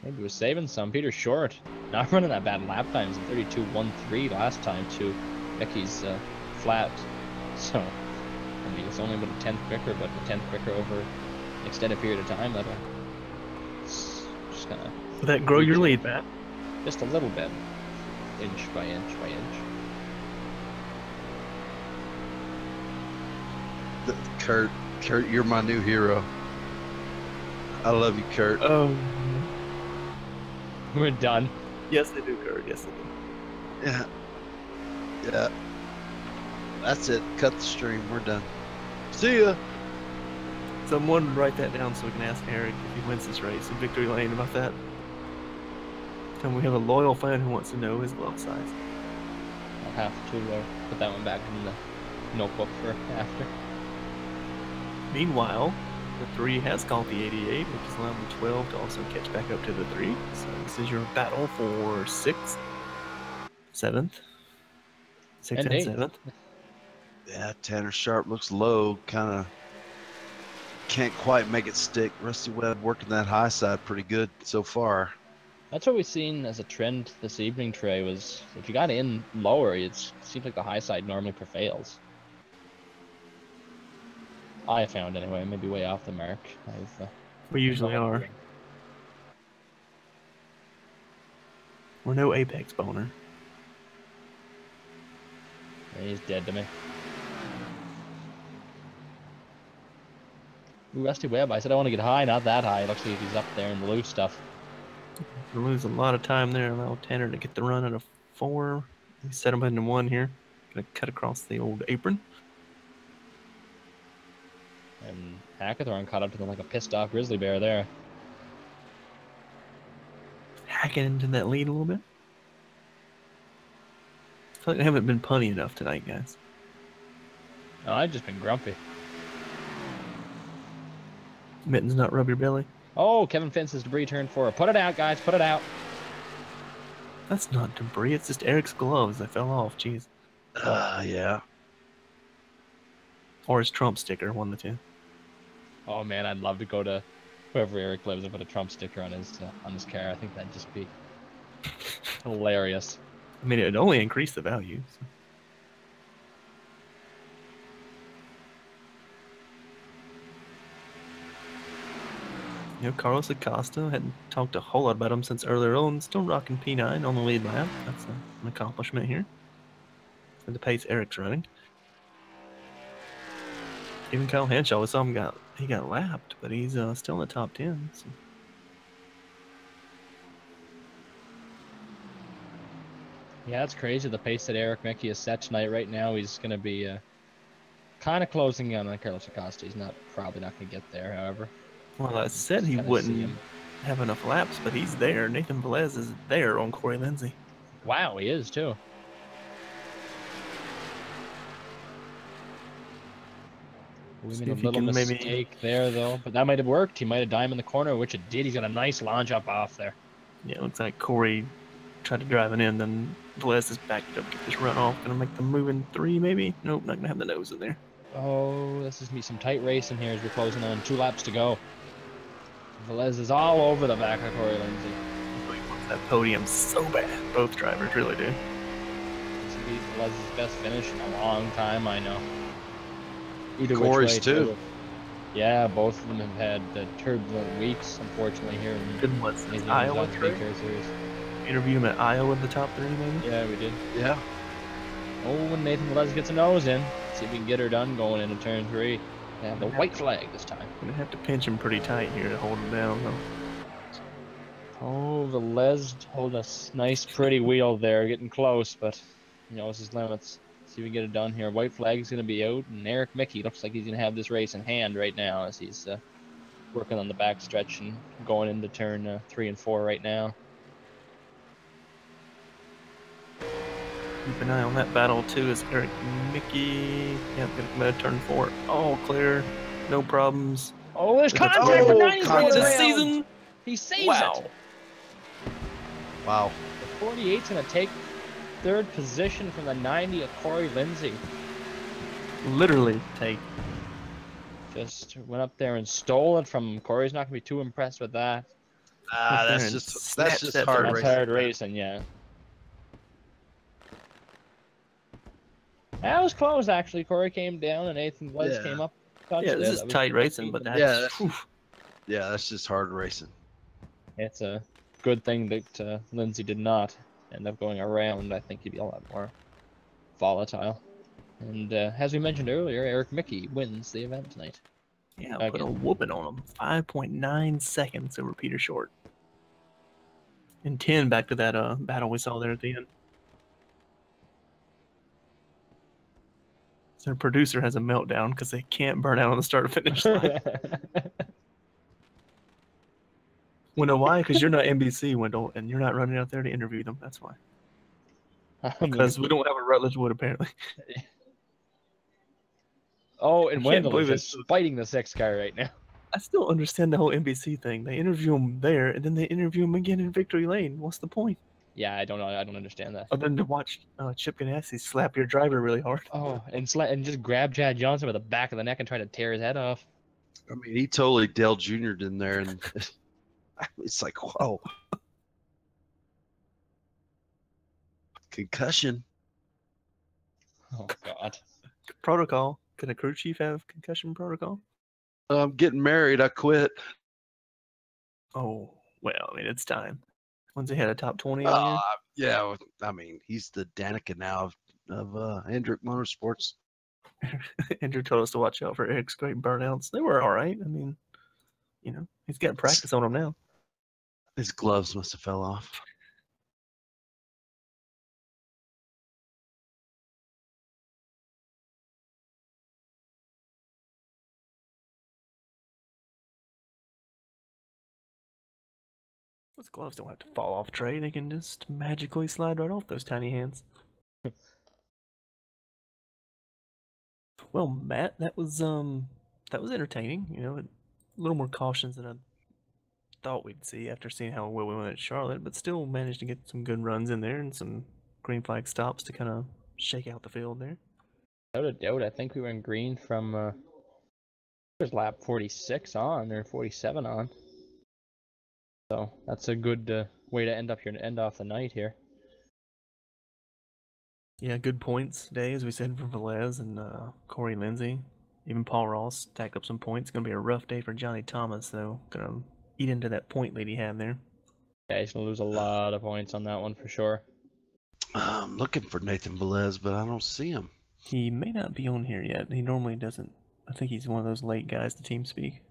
Maybe we're saving some. Peter Short not running that bad lap times. 32.13 last time to Becky's flat. So, I mean, it's only about a 10th quicker, but a 10th quicker over an extended period of time, that'll just kind of Will that grow your lead, Matt? just a little bit, inch by inch by inch. Kurt, you're my new hero. I love you, Kurt. Oh. We're done. Yes, they do, Kurt. Yes, they do. Yeah. Yeah. That's it. Cut the stream. We're done. See ya. Someone write that down so we can ask Eric if he wins this race in victory lane about that. And we have a loyal fan who wants to know his glove size. I'll have to put that one back in the notebook for after. Meanwhile, the 3 has called the 88, which is allowing the 12 to also catch back up to the 3. So this is your battle for 6th, 7th, 6th and And 7th. Yeah, Tanner Sharp looks low. Kind of can't quite make it stick. Rusty Webb working that high side pretty good so far. That's what we've seen as a trend this evening, Trey, was if you got in lower, it seems like the high side normally prevails. I found anyway, maybe way off the mark. We usually are. We're no Apex boner. He's dead to me. Ooh, Rusty Webb, I said I want to get high, not that high. It looks like he's up there in the loose stuff. We lose a lot of time there. Allow Tanner to get the run at a 4. We set him into 1 here. Gonna cut across the old apron. And Hackathorn caught up to them like a pissed off grizzly bear there. Hacking into that lead a little bit. I feel like they haven't been punny enough tonight, guys. Oh, I've just been grumpy. Mittens not rub your belly. Oh, Kevin Fince's debris turn 4. Put it out, guys. Put it out. That's not debris. It's just Eric's gloves. They fell off. Jeez. Yeah. Or his Trump sticker. One of the two. Oh man, I'd love to go to wherever Eric lives and put a Trump sticker on his car. I think that'd just be hilarious. I mean, it'd only increase the value. So. You know, Carlos Acosta hadn't talked a whole lot about him since earlier on. Still rocking P9 on the lead lap. That's an accomplishment here. At the pace Eric's running. Even Kyle Henshaw, we saw him got lapped, but he's still in the top 10. So. Yeah, it's crazy the pace that Eric Mickey has set tonight. Right now, he's going to be kind of closing in on Carlos Acosta. He's probably not going to get there, however. Well, I said he wouldn't have enough laps, but he's there. Nathan Velez is there on Corey Lindsay. Wow, he is too. We made a little mistake there, though, but that might have worked. He might have dimed in the corner, which it did. He's got a nice launch up off there. Yeah, it looks like Corey tried to drive it in, then Velez is backed up, get this run off. Gonna make them move in 3, maybe? Nope, not gonna have the nose in there. Oh, this is gonna be some tight racing here as we're closing on 2 laps to go. Velez is all over the back of Corey Lindsay. He wants that podium so bad. Both drivers really do. This will be Velez's best finish in a long time, I know. Either Corey's which way, too. Yeah, both of them have had turbulent weeks, unfortunately, here in Didn't what's this, Iowa series. Interview him at Iowa in the top 3, maybe? Yeah, we did. Yeah. Oh, when Nathan Velez gets a nose in, see if we can get her done going into turn 3. Yeah, the white flag this time. Gonna have to pinch him pretty tight here to hold him down, though. Oh, Velez holding a nice, pretty wheel there, getting close, but he knows his limits. See if we can get it done here. White flag's going to be out, and Eric Mickey looks like he's going to have this race in hand right now as he's working on the back stretch and going into turn 3 and 4 right now. Keep an eye on that battle, too, as Eric Mickey. Yeah, gonna come out of turn 4. All clear. No problems. Oh, there's contact for 90 this season. He saves Wow. it. Wow. The 48's going to take 3rd position from the 90 of Corey Lindsay. Literally take. Just went up there and stole it from him. Corey's not going to be too impressed with that. That's just hard That's racing. hard racing, yeah. That was close, actually. Corey came down and Nathan Velez came up. Yeah, this is tight racing, but that's... Yeah, that's just hard racing. It's a good thing that Lindsay did not end up going around. I think he'd be a lot more volatile. And as we mentioned earlier, Eric Mickey wins the event tonight. Yeah, put a whooping on him. 5.9 seconds over Peter Short. And 10 back to that battle we saw there at the end. So their producer has a meltdown because they can't burn out on the start-finish line. Wendell, why? Because you're not NBC, Wendell, and you're not running out there to interview them. That's why. Because we don't have a Rutledge Wood, apparently. Oh, and Wendell is just fighting the 6 car right now. I still understand the whole NBC thing. They interview him there, and then they interview him again in Victory Lane. What's the point? Yeah, I don't know. I don't understand that. Other than to watch Chip Ganassi slap your driver really hard. Oh, and just grab Chad Johnson by the back of the neck and try to tear his head off. I mean, he totally Dale Jr.'d in there, and it's like, whoa. Concussion. Oh, God. Protocol. Can a crew chief have concussion protocol? I'm getting married. I quit. Oh, well, I mean, it's time. Once he had a top 20 yeah, I mean, he's the Danica now of Hendrick Motorsports. Andrew told us to watch out for Eric's great burnouts. They were all right. I mean, you know, he's got practice on him now. His gloves must have fell off. Those gloves don't have to fall off, Trey. They can just magically slide right off those tiny hands. Well, Matt, that was entertaining. You know, a little more cautions than I thought we'd see after seeing how well we went at Charlotte, but still managed to get some good runs in there and some green flag stops to kind of shake out the field there. Without a doubt, I think we went green from there's lap 46 on or 47 on. So that's a good way to end off the night here. Yeah, good points day, as we said, for Velez and Corey Lindsay. Even Paul Ross stacked up some points. It's going to be a rough day for Johnny Thomas, though. Going to eat into that point lead he had there. Yeah, he's going to lose a lot of points on that one for sure. I'm looking for Nathan Velez, but I don't see him. He may not be on here yet. He normally doesn't. I think he's one of those late guys to TeamSpeak.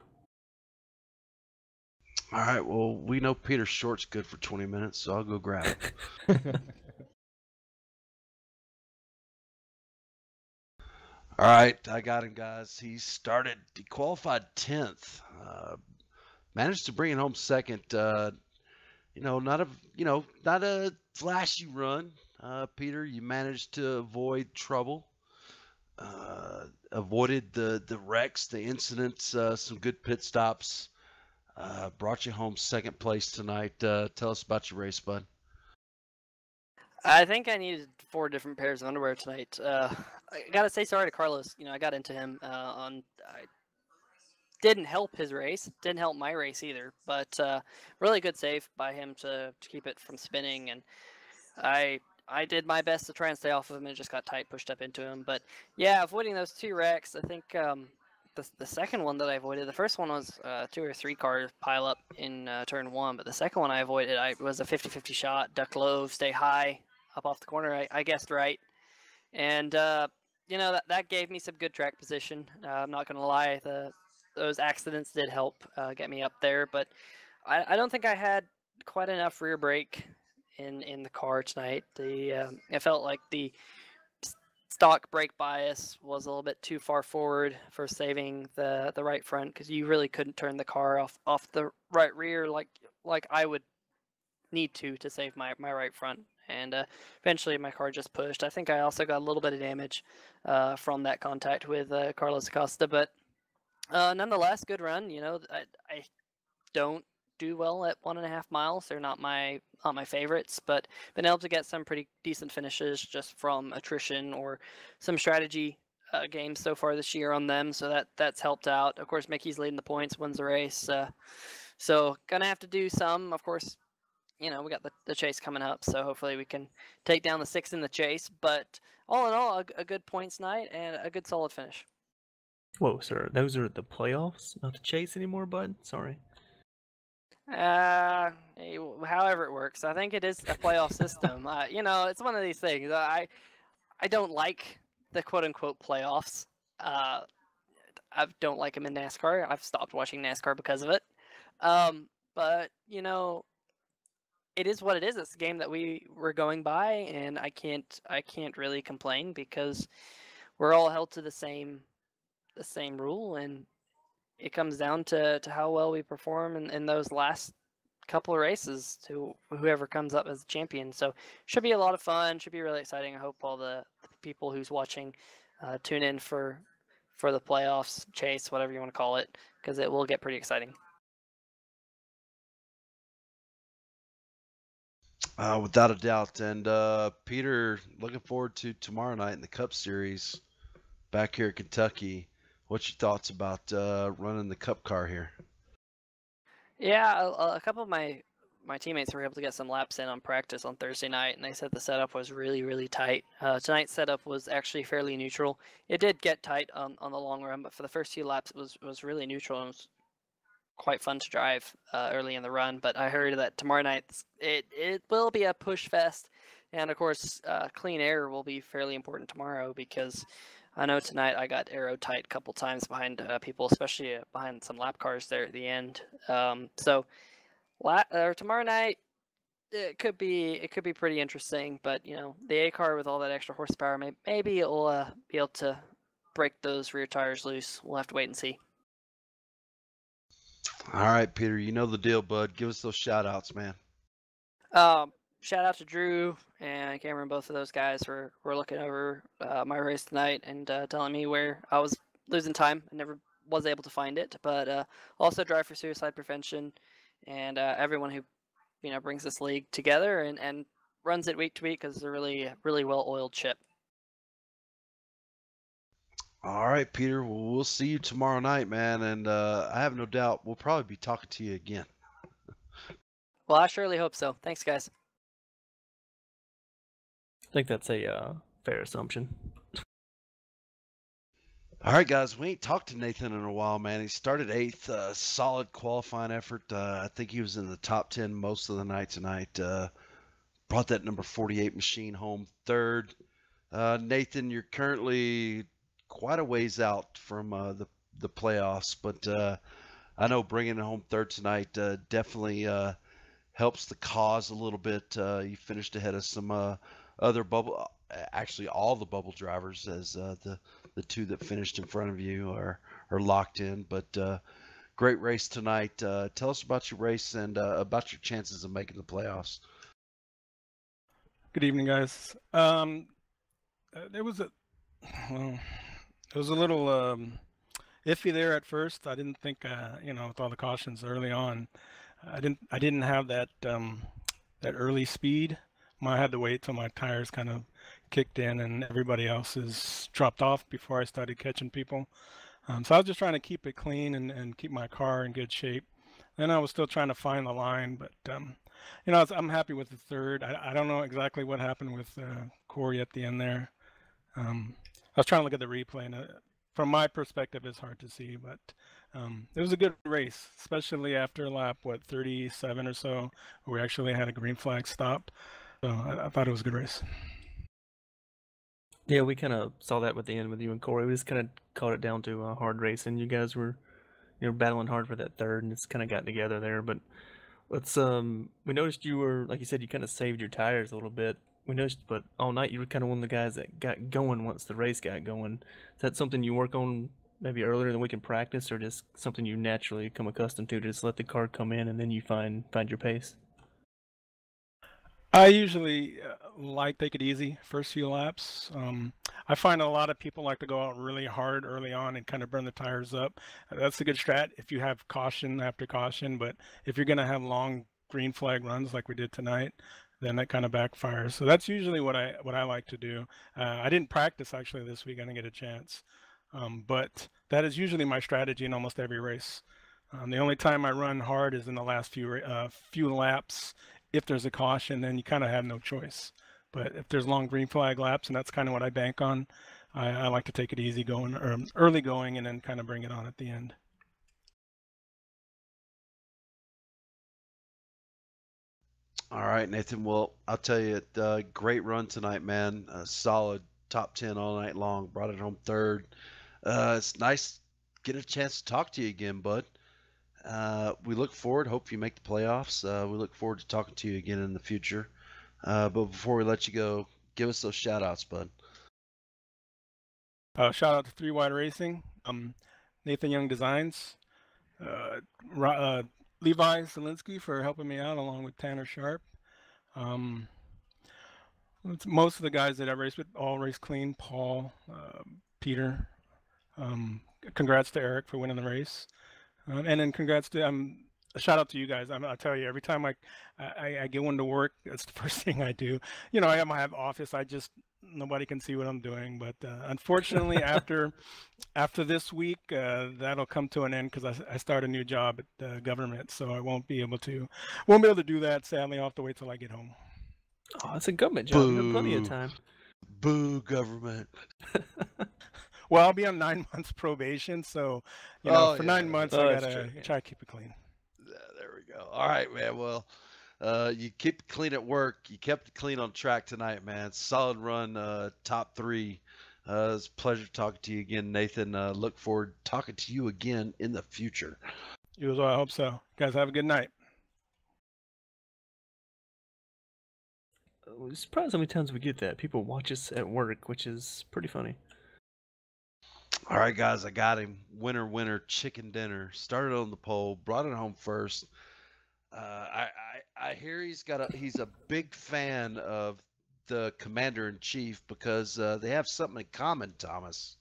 All right, well, we know Peter Short's good for 20 minutes, so I'll go grab him. All right, I got him, guys. He qualified 10th, managed to bring it home second. Not a flashy run. Peter, you managed to avoid trouble, avoided the wrecks, the incidents, some good pit stops. Brought you home second place tonight. Tell us about your race, bud. I think I needed 4 different pairs of underwear tonight. I gotta say sorry to Carlos. I got into him I didn't help his race, didn't help my race either. But really good save by him to keep it from spinning, and I did my best to try and stay off of him, and it just got tight, pushed up into him. But yeah, avoiding those 2 wrecks. I think the second one that I avoided, the first one was 2 or 3 car pile up in turn 1, but the second one I avoided, was a 50-50 shot, duck low, stay high, up off the corner. I guessed right, and that gave me some good track position. I'm not gonna lie, those accidents did help get me up there, but I don't think I had quite enough rear brake in the car tonight. It felt like the stock brake bias was a little bit too far forward for saving the right front, because you really couldn't turn the car off the right rear like I would need to save my right front. And eventually my car just pushed. I think I also got a little bit of damage from that contact with Carlos Acosta, but nonetheless, good run. I don't do well at 1.5 miles. They're not my favorites, but been able to get some pretty decent finishes just from attrition or some strategy games so far this year on them. So that's helped out. Of course, Mickey's leading the points, wins the race. So gonna have to do some. Of course, we got the chase coming up, so hopefully we can take down the 6 in the chase. But all in all, a good points night and a good solid finish. Whoa, sir. Those are the playoffs, not the chase anymore, bud? Sorry. However it works. I think it is a playoff system. It's one of these things. I don't like the quote-unquote playoffs. I don't like them in NASCAR. I've stopped watching NASCAR because of it. But, it is what it is. It's a game that we were going by, and I can't really complain because we're all held to the same rule, and it comes down to how well we perform in those last couple of races to whoever comes up as champion. So should be a lot of fun, should be really exciting. I hope all the people who's watching tune in for the playoffs, chase, whatever you want to call it, because it will get pretty exciting. Without a doubt. And Peter, looking forward to tomorrow night in the Cup Series back here at Kentucky. What's your thoughts about running the Cup car here? Yeah, a couple of my teammates were able to get some laps in on practice on Thursday night, and they said the setup was really, really tight. Tonight's setup was actually fairly neutral. It did get tight on the long run, but for the first few laps, it was really neutral, and it was quite fun to drive early in the run. But I heard that tomorrow night it will be a push fest, and of course clean air will be fairly important tomorrow, because I know tonight I got aero tight a couple times behind people, especially behind some lap cars there at the end. So tomorrow night it could be pretty interesting, but the A car with all that extra horsepower, maybe it will be able to break those rear tires loose. We'll have to wait and see. All right, Peter, you know the deal, bud. Give us those shout outs, man. Shout out to Drew and Cameron. Both of those guys were looking over my race tonight and telling me where I was losing time. I never was able to find it, but also Drive for Suicide Prevention and everyone who brings this league together and runs it week to week, because it's a really well-oiled ship. All right, Peter. Well, we'll see you tomorrow night, man. And I have no doubt we'll probably be talking to you again. Well, I surely hope so. Thanks, guys. I think that's a fair assumption. All right, guys. We ain't talked to Nathan in a while, man. He started 8th, solid qualifying effort. I think he was in the top 10 most of the night tonight. Brought that number 48 machine home 3rd. Nathan, you're currently quite a ways out from the playoffs, but I know bringing it home 3rd tonight definitely helps the cause a little bit. You finished ahead of some other bubble, actually all the bubble drivers, as the 2 that finished in front of you are locked in. But great race tonight. Tell us about your race and about your chances of making the playoffs. Good evening, guys. It was a little iffy there at first. I didn't think, with all the cautions early on, I didn't have that that early speed. I had to wait till my tires kind of kicked in and everybody else's dropped off before I started catching people. So I was just trying to keep it clean and keep my car in good shape. And I was still trying to find the line, but I'm happy with the 3rd. I don't know exactly what happened with Corey at the end there. I was trying to look at the replay, and from my perspective, it's hard to see, but it was a good race, especially after lap 37 or so, where we actually had a green flag stop. So I thought it was a good race. Yeah, we kind of saw that with the end with you and Corey. We just kind of caught it down to a hard race, and you guys were battling hard for that 3rd, and it's kind of got together there. But let's we noticed you were, like you said, you kind of saved your tires a little bit. We noticed, but all night you were kind of one of the guys that got going once the race got going. Is that something you work on maybe earlier than we can practice, or just something you naturally come accustomed to just let the car come in and then you find your pace? I usually take it easy first few laps. I find a lot of people like to go out really hard early on and kind of burn the tires up. That's a good strat if you have caution after caution, but if you're going to have long green flag runs like we did tonight, then that kind of backfires. So that's usually what I like to do. I didn't practice actually this week. I didn't get a chance, but that is usually my strategy in almost every race. The only time I run hard is in the last few laps. If there's a caution, then you kind of have no choice. But if there's long green flag laps, and that's kind of what I bank on, I like to take it easy going, or early going, and then kind of bring it on at the end. All right, Nathan. Well, I'll tell you, great run tonight, man. Solid top 10 all night long. Brought it home 3rd. It's nice to get a chance to talk to you again, bud. We look forward. Hope you make the playoffs. We look forward to talking to you again in the future. But before we let you go, give us those shout outs, bud. Shout out to 3 Wide Racing, Nathan Young Designs, Levi Zielinski for helping me out, along with Tanner Sharp. Most of the guys that I raced with all race clean. Paul, Peter. Congrats to Eric for winning the race. And then congrats to a shout out to you guys. I'll tell you, every time I get one to work, that's the first thing I do. I have office. Nobody can see what I'm doing. But unfortunately, after this week, that'll come to an end because I start a new job at the government, so I won't be able to do that. Sadly, I'll have to wait till I get home. Oh, it's a government job. You have plenty of time. Boo, government. Well, I'll be on 9 months probation, so for 9 months I gotta try to keep it clean. Yeah, there we go. All right, man. Well, you keep it clean at work. You kept it clean on track tonight, man. Solid run, top 3. It's a pleasure talking to you again, Nathan. Look forward to talking to you again in the future. You as well. I hope so. You guys have a good night. I'm surprised how many times we get that. People watch us at work, which is pretty funny. All right, guys, I got him. Winner, chicken dinner. Started on the pole, brought it home first. I hear he's a big fan of the Commander-in-Chief because they have something in common, Thomas.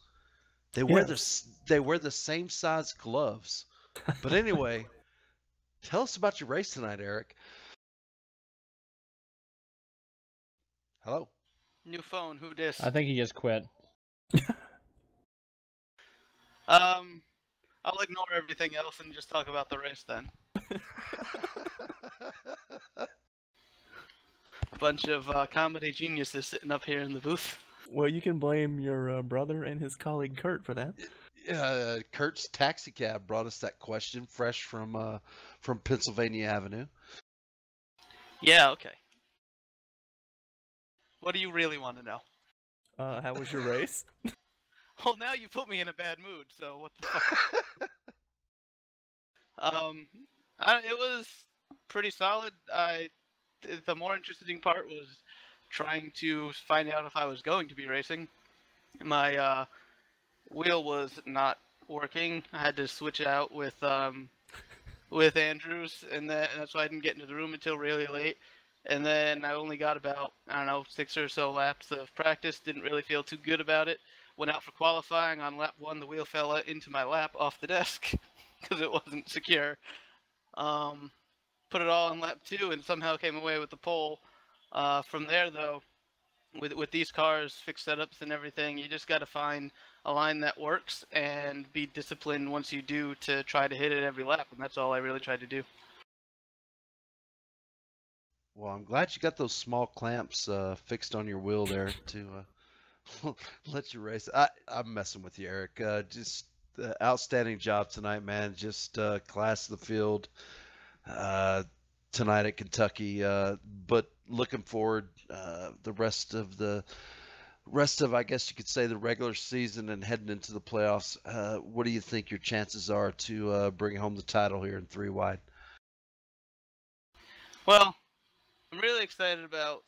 They wear the same size gloves. But anyway, Tell us about your race tonight, Eric. Hello. New phone. Who dis? I think he just quit. I'll ignore everything else and just talk about the race then. A bunch of comedy geniuses sitting up here in the booth. Well, you can blame your brother and his colleague Kurt for that. Kurt's taxi cab brought us that question, fresh from Pennsylvania Avenue. Yeah, okay. What do you really want to know? How was your race? Well, now you put me in a bad mood, so what the fuck? It was pretty solid. The more interesting part was trying to find out if I was going to be racing. My wheel was not working. I had to switch it out with Andrews, and that's why I didn't get into the room until really late. And then I only got about, I don't know, 6 or so laps of practice. Didn't really feel too good about it. Went out for qualifying. On lap 1, the wheel fell into my lap off the desk because it wasn't secure. Put it all on lap 2 and somehow came away with the pole. From there, though, with these cars, fixed setups and everything, you just got to find a line that works and be disciplined once you do to try to hit it every lap. And that's all I really tried to do. Well, I'm glad you got those small clamps fixed on your wheel there to let you race. I'm messing with you, Eric. Just outstanding job tonight, man. Just class of the field tonight at Kentucky. But looking forward the rest of, I guess you could say, the regular season and heading into the playoffs. What do you think your chances are to bring home the title here in 3 wide? Well, I'm really excited about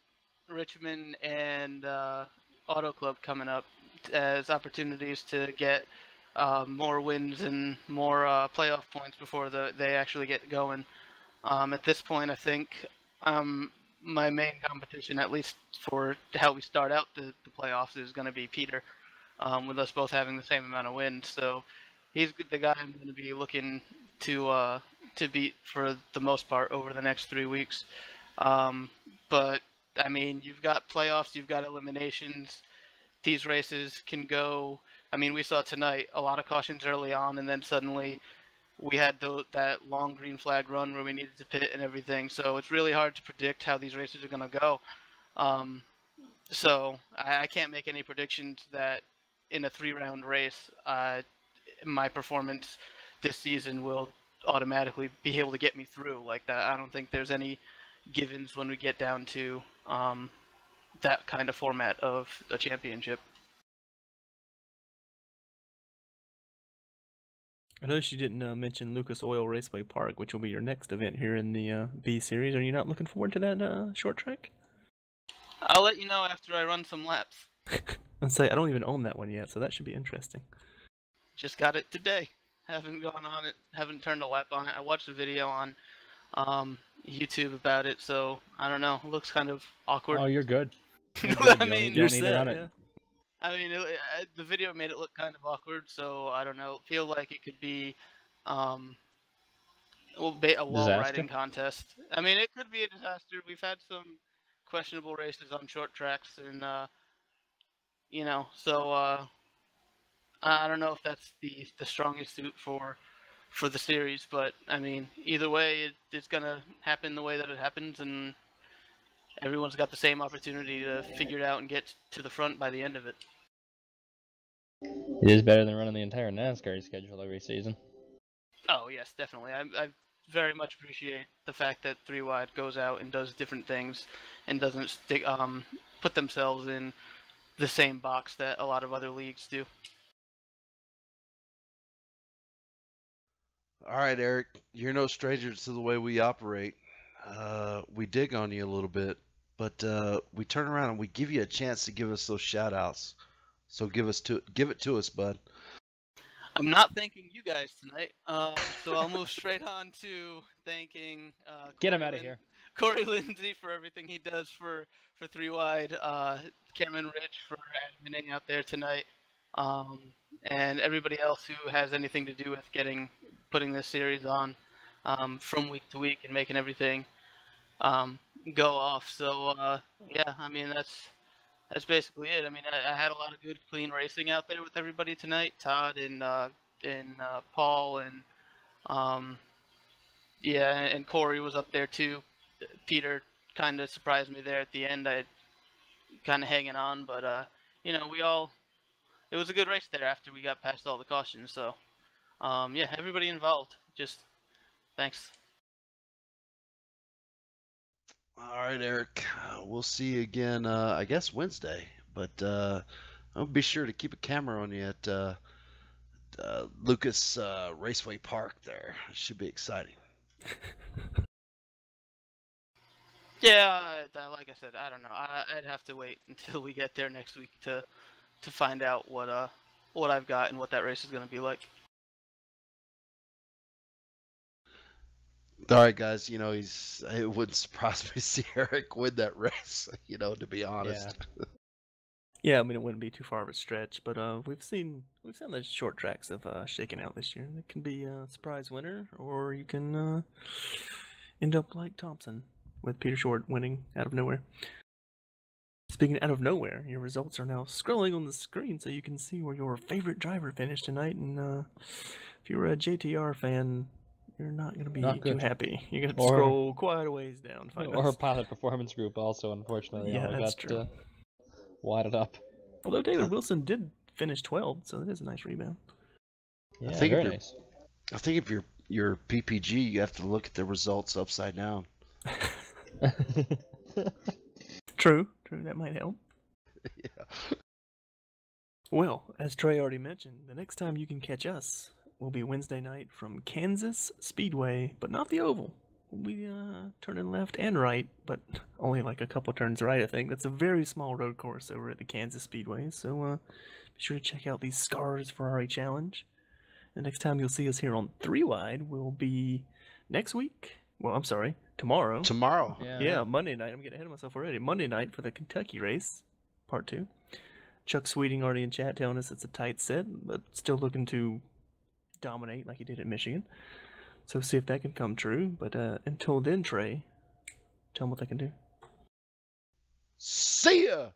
Richmond and Auto Club coming up as opportunities to get more wins and more playoff points before they actually get going. At this point, I think my main competition, at least for how we start out the playoffs, is going to be Peter, with us both having the same amount of wins. So he's the guy I'm going to be looking to beat for the most part over the next 3 weeks. But I mean, you've got playoffs, you've got eliminations. These races can go. I mean, we saw tonight a lot of cautions early on, and then suddenly we had that long green flag run where we needed to pit and everything. So it's really hard to predict how these races are going to go. So I can't make any predictions that in a 3-round race, my performance this season will automatically be able to get me through like that. I don't think there's any givens when we get down to that kind of format of a championship. I noticed you didn't mention Lucas Oil Raceway Park, which will be your next event here in the B Series. Are you not looking forward to that short track? I'll let you know after I run some laps. I'd say I don't even own that one yet, so that should be interesting. Just got it today. Haven't gone on it. Haven't turned a lap on it. I watched a video on YouTube about it, so I don't know. It looks kind of awkward. Oh, you're good. I mean, you don't need to run it. Yeah. I mean, the video made it look kind of awkward, so I don't know. Feel like it could be a wall riding contest. I mean, it could be a disaster. We've had some questionable races on short tracks, and you know, so I don't know if that's the strongest suit for the series, but I mean, either way, it's gonna happen the way that it happens, and everyone's got the same opportunity to figure it out and get to the front by the end of it. It is better than running the entire NASCAR schedule every season. Oh yes, definitely. I very much appreciate the fact that 3 Wide goes out and does different things and doesn't put themselves in the same box that a lot of other leagues do. All right, Eric, you're no stranger to the way we operate. We dig on you a little bit, but we turn around and we give you a chance to give us those shout outs. So give it to us, bud. I'm not thanking you guys tonight, so I'll move straight on to thanking Get him out of here. Corey Lindsay for everything he does for 3 Wide, Cameron Rich for adminning out there tonight, and everybody else who has anything to do with putting this series on. from week to week and making everything go off. So yeah, I mean that's basically it. I mean, I had a lot of good, clean racing out there with everybody tonight. Todd and Paul and yeah, and Corey was up there too. Peter kind of surprised me there at the end. I kind of hanging on, but you know, it was a good race there after we got past all the cautions. So yeah, everybody involved. Just thanks. All right, Eric. We'll see you again, I guess, Wednesday. But I'll be sure to keep a camera on you at Lucas Raceway Park there. It should be exciting. Yeah, like I said, I don't know. I'd have to wait until we get there next week to find out what I've got and what that race is going to be like. All right, guys. You know, it wouldn't surprise me to see Eric win that race. You know, to be honest. Yeah, I mean it wouldn't be too far of a stretch, but we've seen the short tracks have shaken out this year. It can be a surprise winner, or you can end up like Thompson with Peter Short winning out of nowhere. Speaking out of nowhere, your results are now scrolling on the screen, so you can see where your favorite driver finished tonight. And if you're a JTR fan, you're not going to be too happy. You're going to scroll quite a ways down. Or Pilot Performance Group also, unfortunately. Yeah, that's true. Wadded up. Although David Wilson did finish 12th, so that is a nice rebound. Yeah, very nice. I think if you're PPG, you have to look at the results upside down. True, that might help. Yeah. Well, as Trey already mentioned, the next time you can catch us will be Wednesday night from Kansas Speedway, but not the Oval. We'll be turning left and right, but only like a couple turns right, I think. That's a very small road course over at the Kansas Speedway, so be sure to check out these Scars Ferrari Challenge. The next time you'll see us here on 3 Wide will be next week. Well, I'm sorry, tomorrow. Tomorrow. Yeah, Monday night. I'm getting ahead of myself already. Monday night for the Kentucky race, part 2. Chuck Sweeting already in chat telling us it's a tight set, but still looking to dominate like he did at Michigan. So see if that can come true. But until then, Trey, tell them what they can do. See ya!